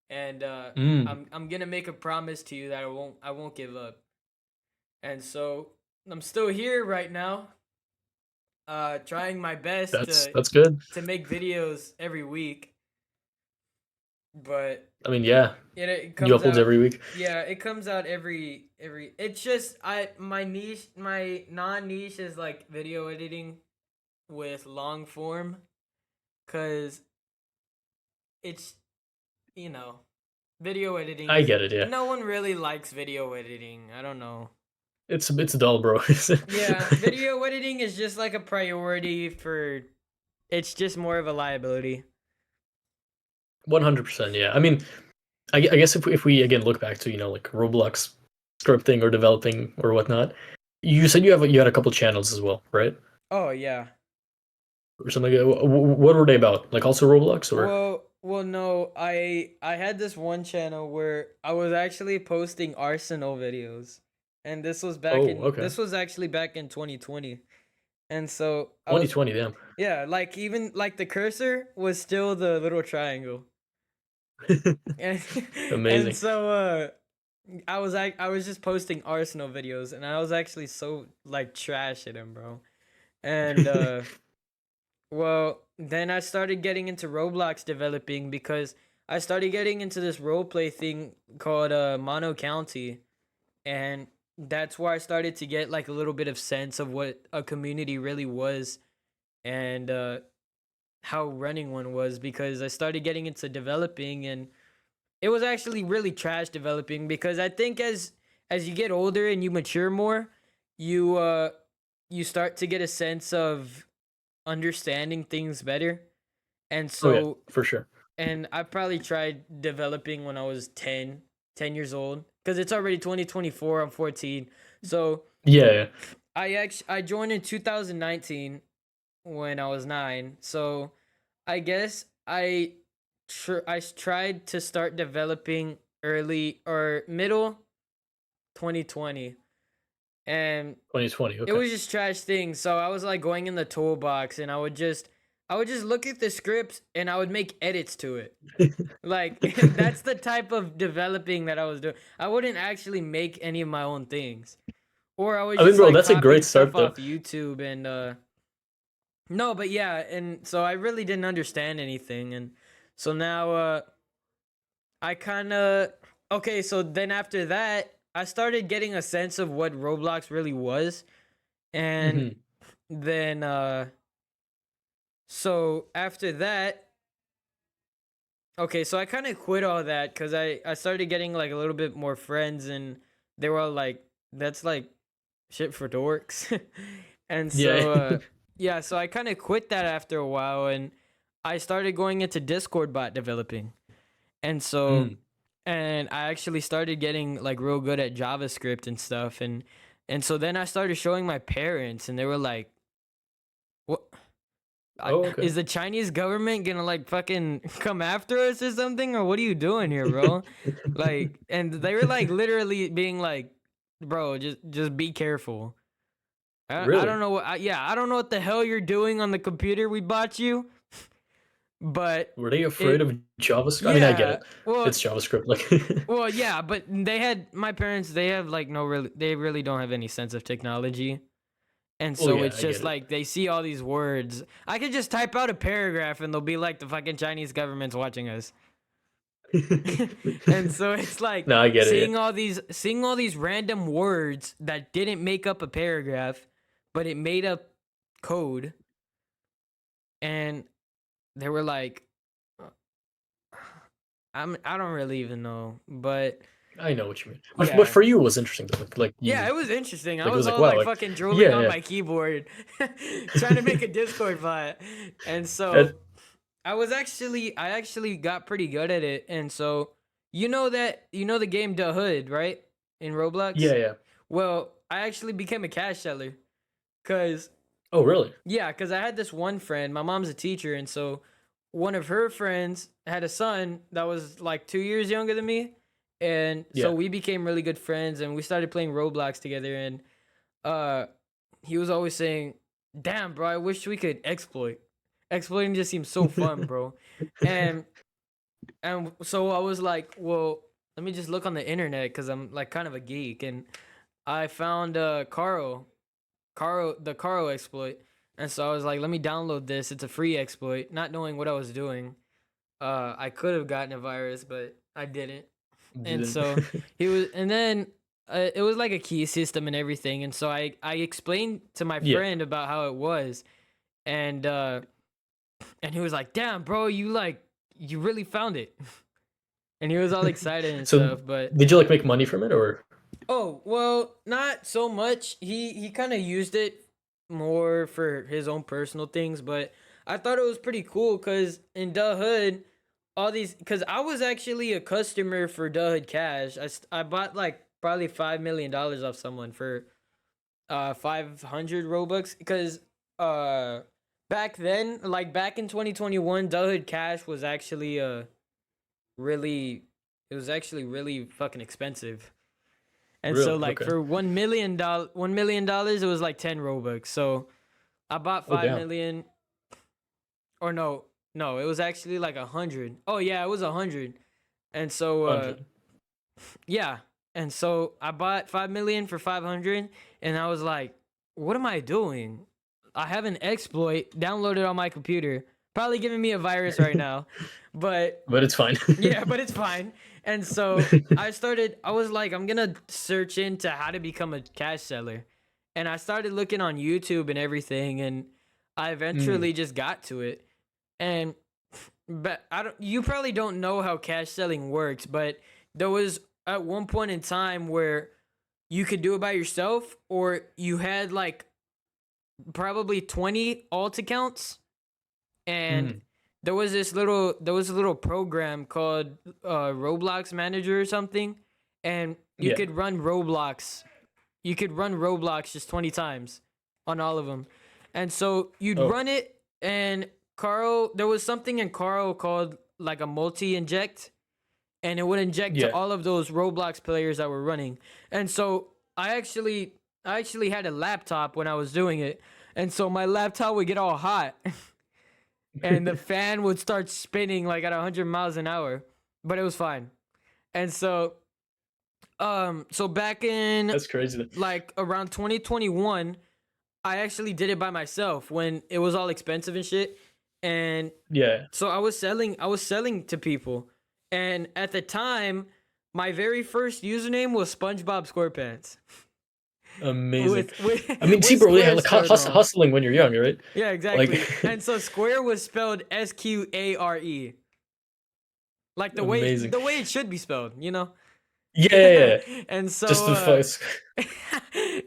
And Mm. I'm going to make a promise to you that I won't give up. And so I'm still here right now, trying my best to That's good. to make videos every week, but I mean, yeah. it You comes uploads out. every week. Yeah, it comes out every. It's just my non-niche is like video editing with long form, cuz it's, you know, video editing I is, get it. Yeah. no one really likes video editing. I don't know. It's dull, bro. Yeah, video editing is just like a priority for, it's just more of a liability. 100%. Yeah. I mean, I guess if we again look back to like Roblox scripting or developing or whatnot, you said you had a couple channels as well, right? Oh yeah. Or something. What were they about? Like also Roblox or? Well, no. I had this one channel where I was actually posting Arsenal videos, and Oh, okay. this was actually back in 2020, and so I was, 2020. Damn. yeah, like even like the cursor was still the little triangle, and and Amazing. so I was just posting Arsenal videos, and I was actually so like trash at them, bro, and well, then I started getting into Roblox developing because I started getting into this roleplay thing called Mono County, and that's where I started to get like a little bit of sense of what a community really was. and how running one was, because I started getting into developing, and it was actually really trash developing, because I think as you get older and you mature more, you start to get a sense of understanding things better. And Oh yeah, so, for sure. and I probably tried developing when I was 10 years old, because it's already 2024. I'm 14. So Yeah, yeah. I joined in 2019 when I was 9. So I guess I tried to start developing early or middle 2020, and 2020. it Okay. was just trash things. So I was like going in the toolbox, and I would just look at the scripts, and I would make edits to it. Like that's the type of developing that I was doing. I wouldn't actually make any of my own things. Or I was I mean, just bro, like that's a copying great stuff start though. off YouTube, and no, but yeah, and so I really didn't understand anything, and so now I kind of okay, so then after that, I started getting a sense of what Roblox really was, and Hmm. then so after that, okay, so I kind of quit all that cuz I started getting like a little bit more friends, and they were all like, that's like shit for dorks. And Yeah. so yeah, so I kind of quit that after a while, and I started going into Discord bot developing. And so Mm. and I actually started getting like real good at JavaScript and stuff, and so then I started showing my parents, and they were like, "What Oh, okay. is the Chinese government gonna like fucking come after us or something, or what are you doing here, bro?" Like, and they were like literally being like, "Bro, just be careful." I don't Really? know what yeah, I don't know what the hell you're doing on the computer we bought you, but Were they afraid it of JavaScript? I mean, I get yeah, it. well, It's JavaScript. Like, yeah, but they had my parents. They have like no really. They really don't have any sense of technology, and oh so yeah, it's I get just it. like they see all these words. I could just type out a paragraph, and they'll be like, the fucking Chinese government's watching us. And so it's like No, I get it. seeing all these random words that didn't make up a paragraph, but it made up code, and they were like, I don't really even know, but Yeah. I know what you mean. But yeah. for you, it was interesting though. Like Yeah, you, it was interesting. I like it was was like all wow, like like fucking drooling yeah, on yeah. my keyboard, trying to make a Discord bot. And so That, I actually got pretty good at it. And so you know the game The Hood, right? In Roblox. yeah, yeah. Well, I actually became a cash seller, cause Oh, really? yeah, cause I had this one friend. My mom's a teacher, and so one of her friends had a son that was like 2 years younger than me, and so Yeah. we became really good friends, and we started playing Roblox together. And uh, he was always saying, "Damn, bro, I wish we could exploit. Exploiting just seems so fun, bro." And and so I was like, "Well, let me just look on the internet because I'm like kind of a geek." And I found the Caro exploit. And so I was like, let me download this. It's a free exploit, not knowing what I was doing. I could have gotten a virus, but I didn't. And Didn't. so and then it was like a key system and everything. And so I explained to my Yeah. friend about how it was, and and he was like, "Damn, bro, you really found it." And he was all excited and So, stuff. But did you like make money from it or? oh, well, not so much. He kind of used it more for his own personal things, but I thought it was pretty cool cuz in the hood all these cuz I was actually a customer for the hood cash. I bought like probably $5 million off someone for 500 Robux, cuz back then, like back in 2021, the hood cash was actually really it was actually really fucking expensive. And so Really? like Okay. for $1 million, it was like 10 Robux. So I bought Oh, five damn. million, or no, it was actually like 100. Oh yeah, it was 100. And so 100. yeah, and so I bought 5 million for 500, and I was like, what am I doing? I have an exploit downloaded on my computer, probably giving me a virus right now, but But it's fine. yeah, but it's fine. And so I was like, I'm gonna search into how to become a cash seller. And I started looking on YouTube and everything. And I eventually just got to it. And but you probably don't know how cash selling works, but there was at one point in time where you could do it by yourself, or you had like probably 20 alt accounts, and there was a little program called Roblox Manager or something, and you could run Roblox. You could run Roblox just 20 times on all of them. And so you'd run it, and there was something in Carl called like a multi-inject, and it would inject to all of those Roblox players that were running. And so I actually had a laptop when I was doing it, and so my laptop would get all hot, and the fan would start spinning like at 100 miles an hour, but it was fine. And so so back in That's crazy. like around 2021, I actually did it by myself when it was all expensive and shit. And so I was selling to people. And at the time, my very first username was SpongeBob SquarePants. Amazing. I mean, see, bro, like hustling when you're young, right? Yeah, exactly. Like, and so Square was spelled SQARE. Like the way it should be spelled, you know? Yeah. And so just the face.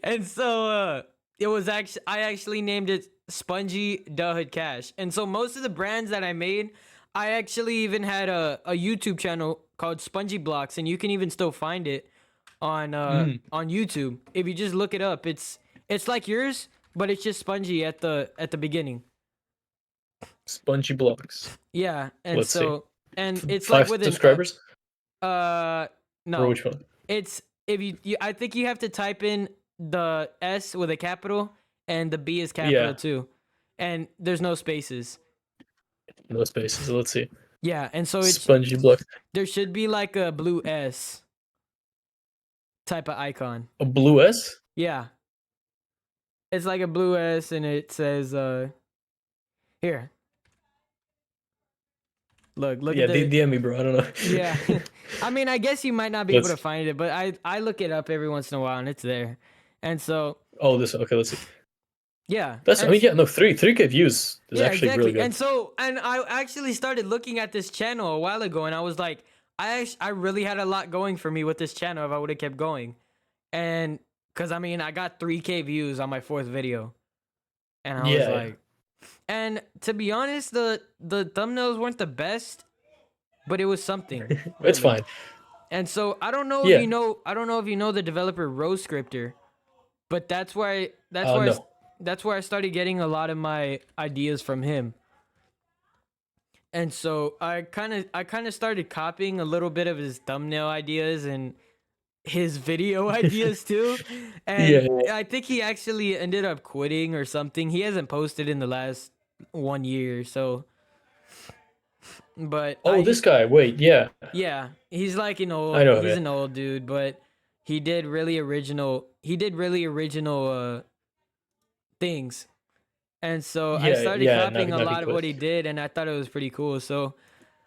and so it was I actually named it Spongy the Hood Cash. And so most of the brands that I made, I actually even had a YouTube channel called Spongy Blocks, and you can even still find it on YouTube. If you just look it up, it's like yours, but it's just Spongy at the beginning. Spongy Blocks. Yeah, and Let's see. And it's 5 like with subscribers. No. Or which one? It's if you I think you have to type in the S with a capital, and the B is capital too, and there's no spaces. No spaces. Let's see. Yeah, and so it's Spongy Blocks. There should be like a blue S type of icon. A blue S? Yeah. It's like a blue S, and it says here. Look at the... DM me, bro. I don't know. Yeah. I mean, I guess you might not be able to find it, but I look it up every once in a while, and it's there. And so... Oh, this... Okay, let's see. Yeah. That's... I mean, yeah, no, 3K views is actually really good. And I actually started looking at this channel a while ago, and I was like, I really had a lot going for me with this channel if I would have kept going. And... Because, I mean, I got 3K views on my 4th video. And I was like... And to be honest, the thumbnails weren't the best, but it was something. Really. It's fine. And so I don't know if you know the developer RoseScripter, but that's where I started getting a lot of my ideas from him. And so I kind of started copying a little bit of his thumbnail ideas and his video ideas too. And I think he actually ended up quitting or something. He hasn't posted in the last 1 year, so. But this guy, wait, yeah, he's like an old, he's an old dude, but he did really original things. And so I started copying a lot of what he did, and I thought it was pretty cool. So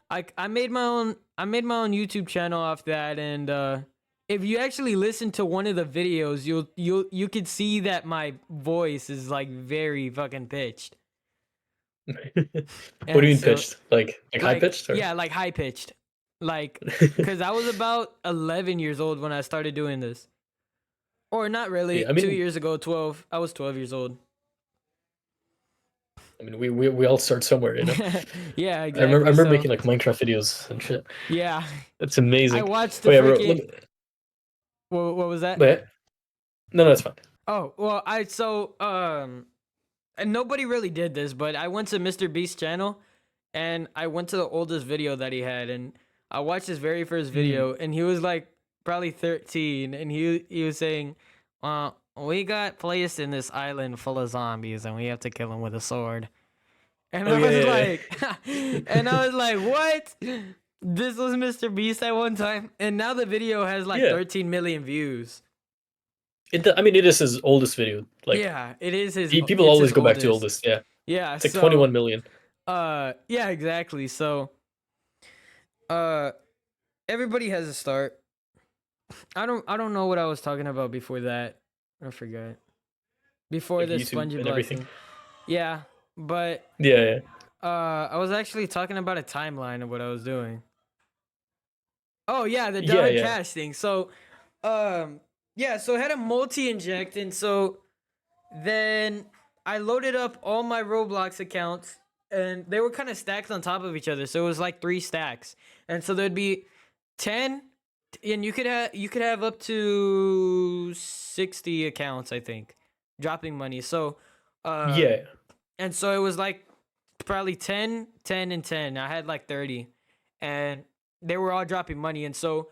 I made my own YouTube channel off that. And if you actually listen to one of the videos, you could see that my voice is like very fucking pitched. What do you mean pitched? Like high pitched? Yeah, like high pitched. Like, because I was about 11 years old when I started doing this. Or not really. I mean, 2 years ago, 12. I was 12 years old. I mean, we all start somewhere, you know. Yeah, exactly. I remember making like Minecraft videos and shit. Yeah, that's amazing. I watched the freaking... What was that? Wait. No, it's fine. Oh well, and nobody really did this, but I went to Mr. Beast's channel, and I went to the oldest video that he had, and I watched his very first video, and he was like probably 13, and he was saying, we got placed in this island full of zombies, and we have to kill them with a sword. And I was like, what? This was Mr. Beast at one time, and now the video has like 13 million views. I mean, it is his oldest video. Like, yeah, it is his. People always go back to oldest. Yeah. Yeah. It's like 21 million. Yeah, exactly. So, everybody has a start. I don't know what I was talking about before that. I forgot. Before like the Spongy Blocks thing. Yeah. But Yeah, I was actually talking about a timeline of what I was doing. Oh yeah, the yeah, dollar yeah. cash thing. So, yeah, so I had a multi-inject, and so then I loaded up all my Roblox accounts, and they were kind of stacked on top of each other. So it was like 3 stacks, and so there'd be 10, and you could have up to 60 accounts, I think, dropping money. So, Yeah. and so it was like probably 10, 10, and 10. I had like 30, and they were all dropping money, and so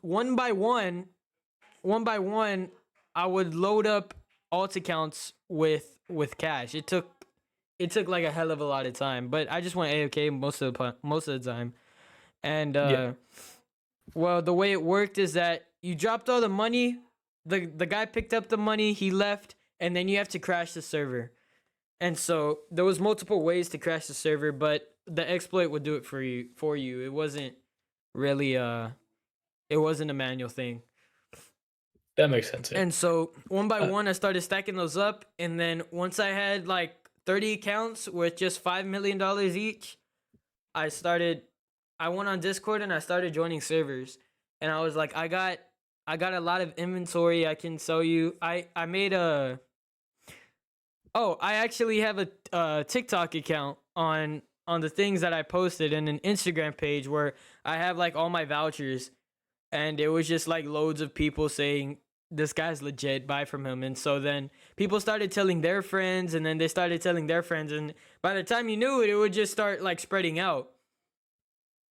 one by one, one by one, I would load up alt accounts with cash. It took like a hell of a lot of time, but I just went AFK most of the time. And Yeah. well, the way it worked is that you dropped all the money, the guy picked up the money, he left, and then you have to crash the server. And so there was multiple ways to crash the server, but the exploit would do it for you. It wasn't really it wasn't a manual thing. That makes sense. Yeah. And so one by Uh, one, I started stacking those up. And then once I had like 30 accounts with just $5 million each, I went on Discord and I started joining servers. And I was like, I got a lot of inventory I can sell you. I made a, oh, I actually have a TikTok account on the things that I posted, and an Instagram page where I have like all my vouchers, and it was just like loads of people saying this guy's legit, buy from him. And so then people started telling their friends, and then they started telling their friends, and by the time you knew it, it would just start like spreading out.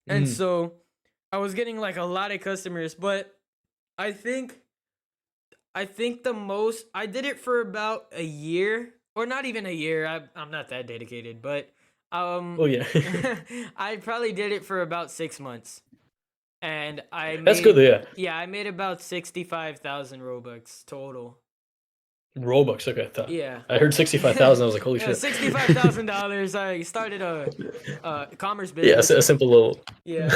And mm, so I was getting like a lot of customers, but I think I think the most I did it for about a year, or not even a year. I'm not that dedicated, but oh yeah. I probably did it for about 6 months, and That's good. Yeah. I made about 65,000 Robux total. Robux. Okay. Yeah. I heard 65,000. I was like, holy Yeah, shit. $65,000. I started a commerce Yeah, business. a simple little Yeah.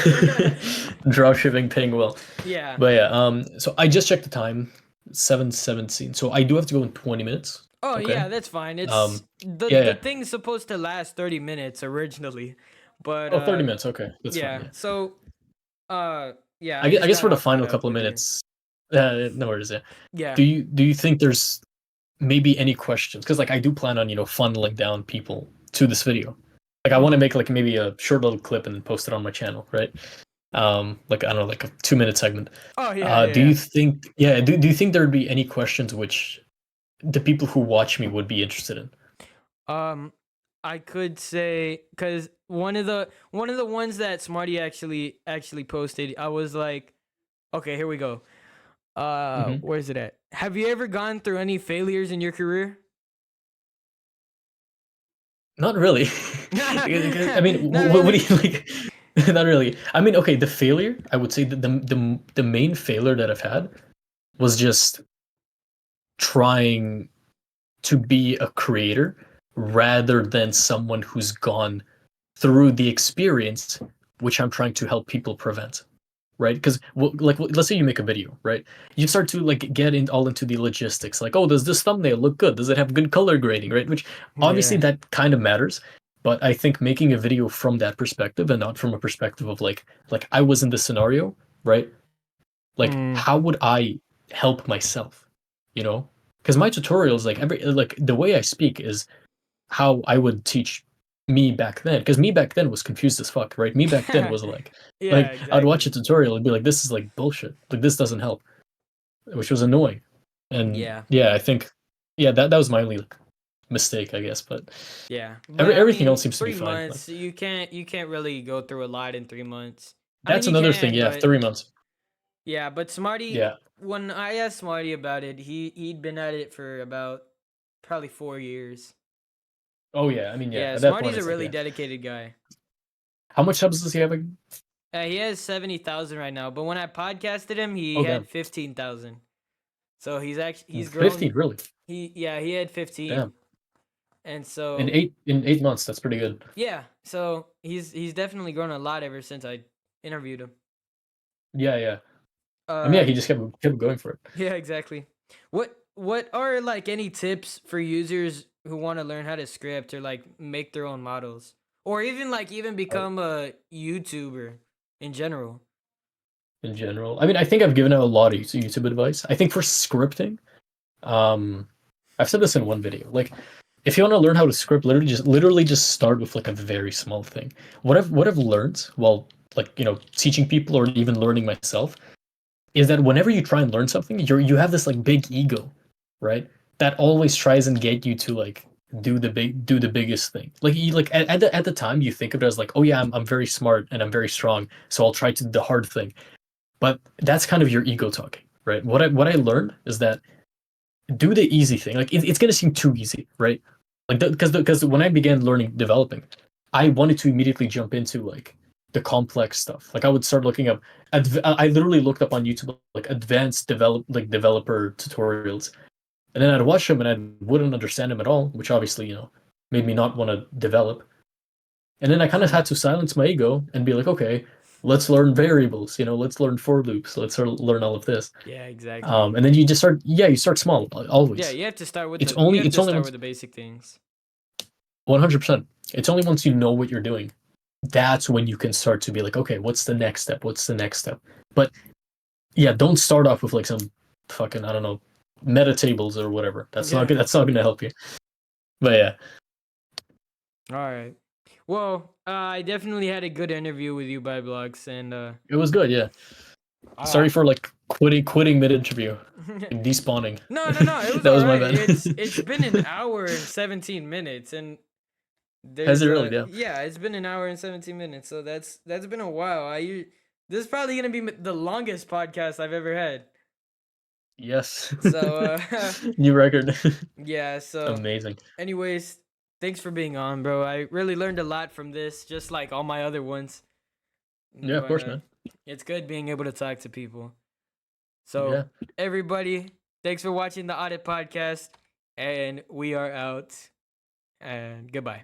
drop shipping paying well. Yeah. But yeah, so I just checked the time, 7:17. So I do have to go in 20 minutes. Oh Okay. yeah, that's fine. It's Um, the yeah, the yeah. thing's supposed to last 30 minutes originally. But Oh, 30 minutes. Okay, that's fine. yeah. Yeah. So yeah, I I guess, just I guess got for the all caught final up couple of quickly. minutes, no worries. Yeah. Yeah. Do you think there's maybe any questions? Because like I do plan on funneling down people to this video. Like I want to Mhm. make like maybe a short little clip and then post it on my channel, right? Like I don't know, like a 2 minute segment. Oh yeah, Do yeah. you think, yeah, do you think there would be any questions which the people who watch me would be interested in? Um, I could say because one of the ones that Smarty actually posted, I was like, okay, here we go. Hmm. Where's it at? Have you ever gone through any failures in your career? Not really. Not I mean, what do really. you like? Not really. I mean, okay, the failure, I would say that the main failure that I've had was just trying to be a creator rather than someone who's gone through the experience which I'm trying to help people prevent. Right? Because let's say you make a video, right? You start to like get in all into the logistics, like, oh, does this thumbnail look good? Does it have good color grading, right? Which obviously Yeah. that kind of matters, but I think making a video from that perspective and not from a perspective of like I was in this scenario, right? Like Mm. how would I help myself? You know? Because my tutorials, like every like the way I speak is how I would teach me back then. Because me back then was confused as fuck, right? Me back then was Yeah, like I'd watch a exactly. tutorial and be like, this is like bullshit. Like this doesn't help, which was annoying. And Yeah. yeah, I think yeah, that was my only like, mistake, I guess. But Yeah. But I everything else mean, seems to be three fine. But months, you can't really go through a lot in 3 months. I mean, that's you another thing. can, Yeah, but 3 months. yeah, but Smarty, Yeah. when I asked Smarty about it, he'd been at it for about probably 4 years. Oh yeah. I mean, yeah. Yeah, At that point, Smarty's a it's like, really yeah. dedicated guy. How much subs does he have again? He has 70,000 right now, but when I podcasted him, he Oh had damn, 15,000. So he's grown. 15, really? He had 15, Damn. and In so eight months, that's pretty good. yeah, so he's definitely grown a lot ever since I interviewed him. Yeah, yeah. I mean, yeah, Uh, he just kept going for it. yeah, exactly. What are like any tips for users who want to learn how to script or like make their own models, or even become a YouTuber in general. In general. I mean, I think I've given out a lot of YouTube advice. I think for scripting, I've said this in one video. Like, if you want to learn how to script, literally just start with like a very small thing. What I've learned while like teaching people or even learning myself is that whenever you try and learn something, you have this like big ego, right? That always tries and get you to like do the biggest thing. Like at the time you think of it as like, oh yeah, I'm very smart and I'm very strong, so I'll try to do the hard thing. But that's kind of your ego talking, right? What I learned is that do the easy thing. Like it's gonna seem too easy, right? Like because when I began learning developing, I wanted to immediately jump into like the complex stuff. Like I would start looking up. I literally looked up on YouTube like advanced developer tutorials, and then I'd watch them and I wouldn't understand them at all, which obviously made me not want to develop. And then I kind of had to silence my ego and be like, okay, let's learn variables. Let's learn for loops. Let's learn all of this. Yeah, exactly. And then you just start. Yeah, you start small always. Yeah, you have to start with It's the only you have it's to only start once with the basic things. 100%. It's only once you know what you're doing, that's when you can start to be like, okay, what's the next step? What's the next step? But yeah, don't start off with like some fucking I don't know meta tables or whatever. That's not good. That's not gonna help you. But yeah, All right. Well, I definitely had a good interview with you, ByteBlox, and it was good. Yeah. Sorry for like quitting mid interview, despawning. No, it was That was my alright. bad. It's been an hour and 17 minutes, and Has there's it really? Yeah. yeah, it's been an hour and 17 minutes, so that's been a while. This is probably gonna be the longest podcast I've ever had. Yes. So New record. yeah. So Amazing. anyways, thanks for being on, bro. I really learned a lot from this, just like all my other ones. Yeah, of But, course, man. it's good being able to talk to people. So Yeah. everybody, thanks for watching the Audit Podcast, and we are out. And goodbye.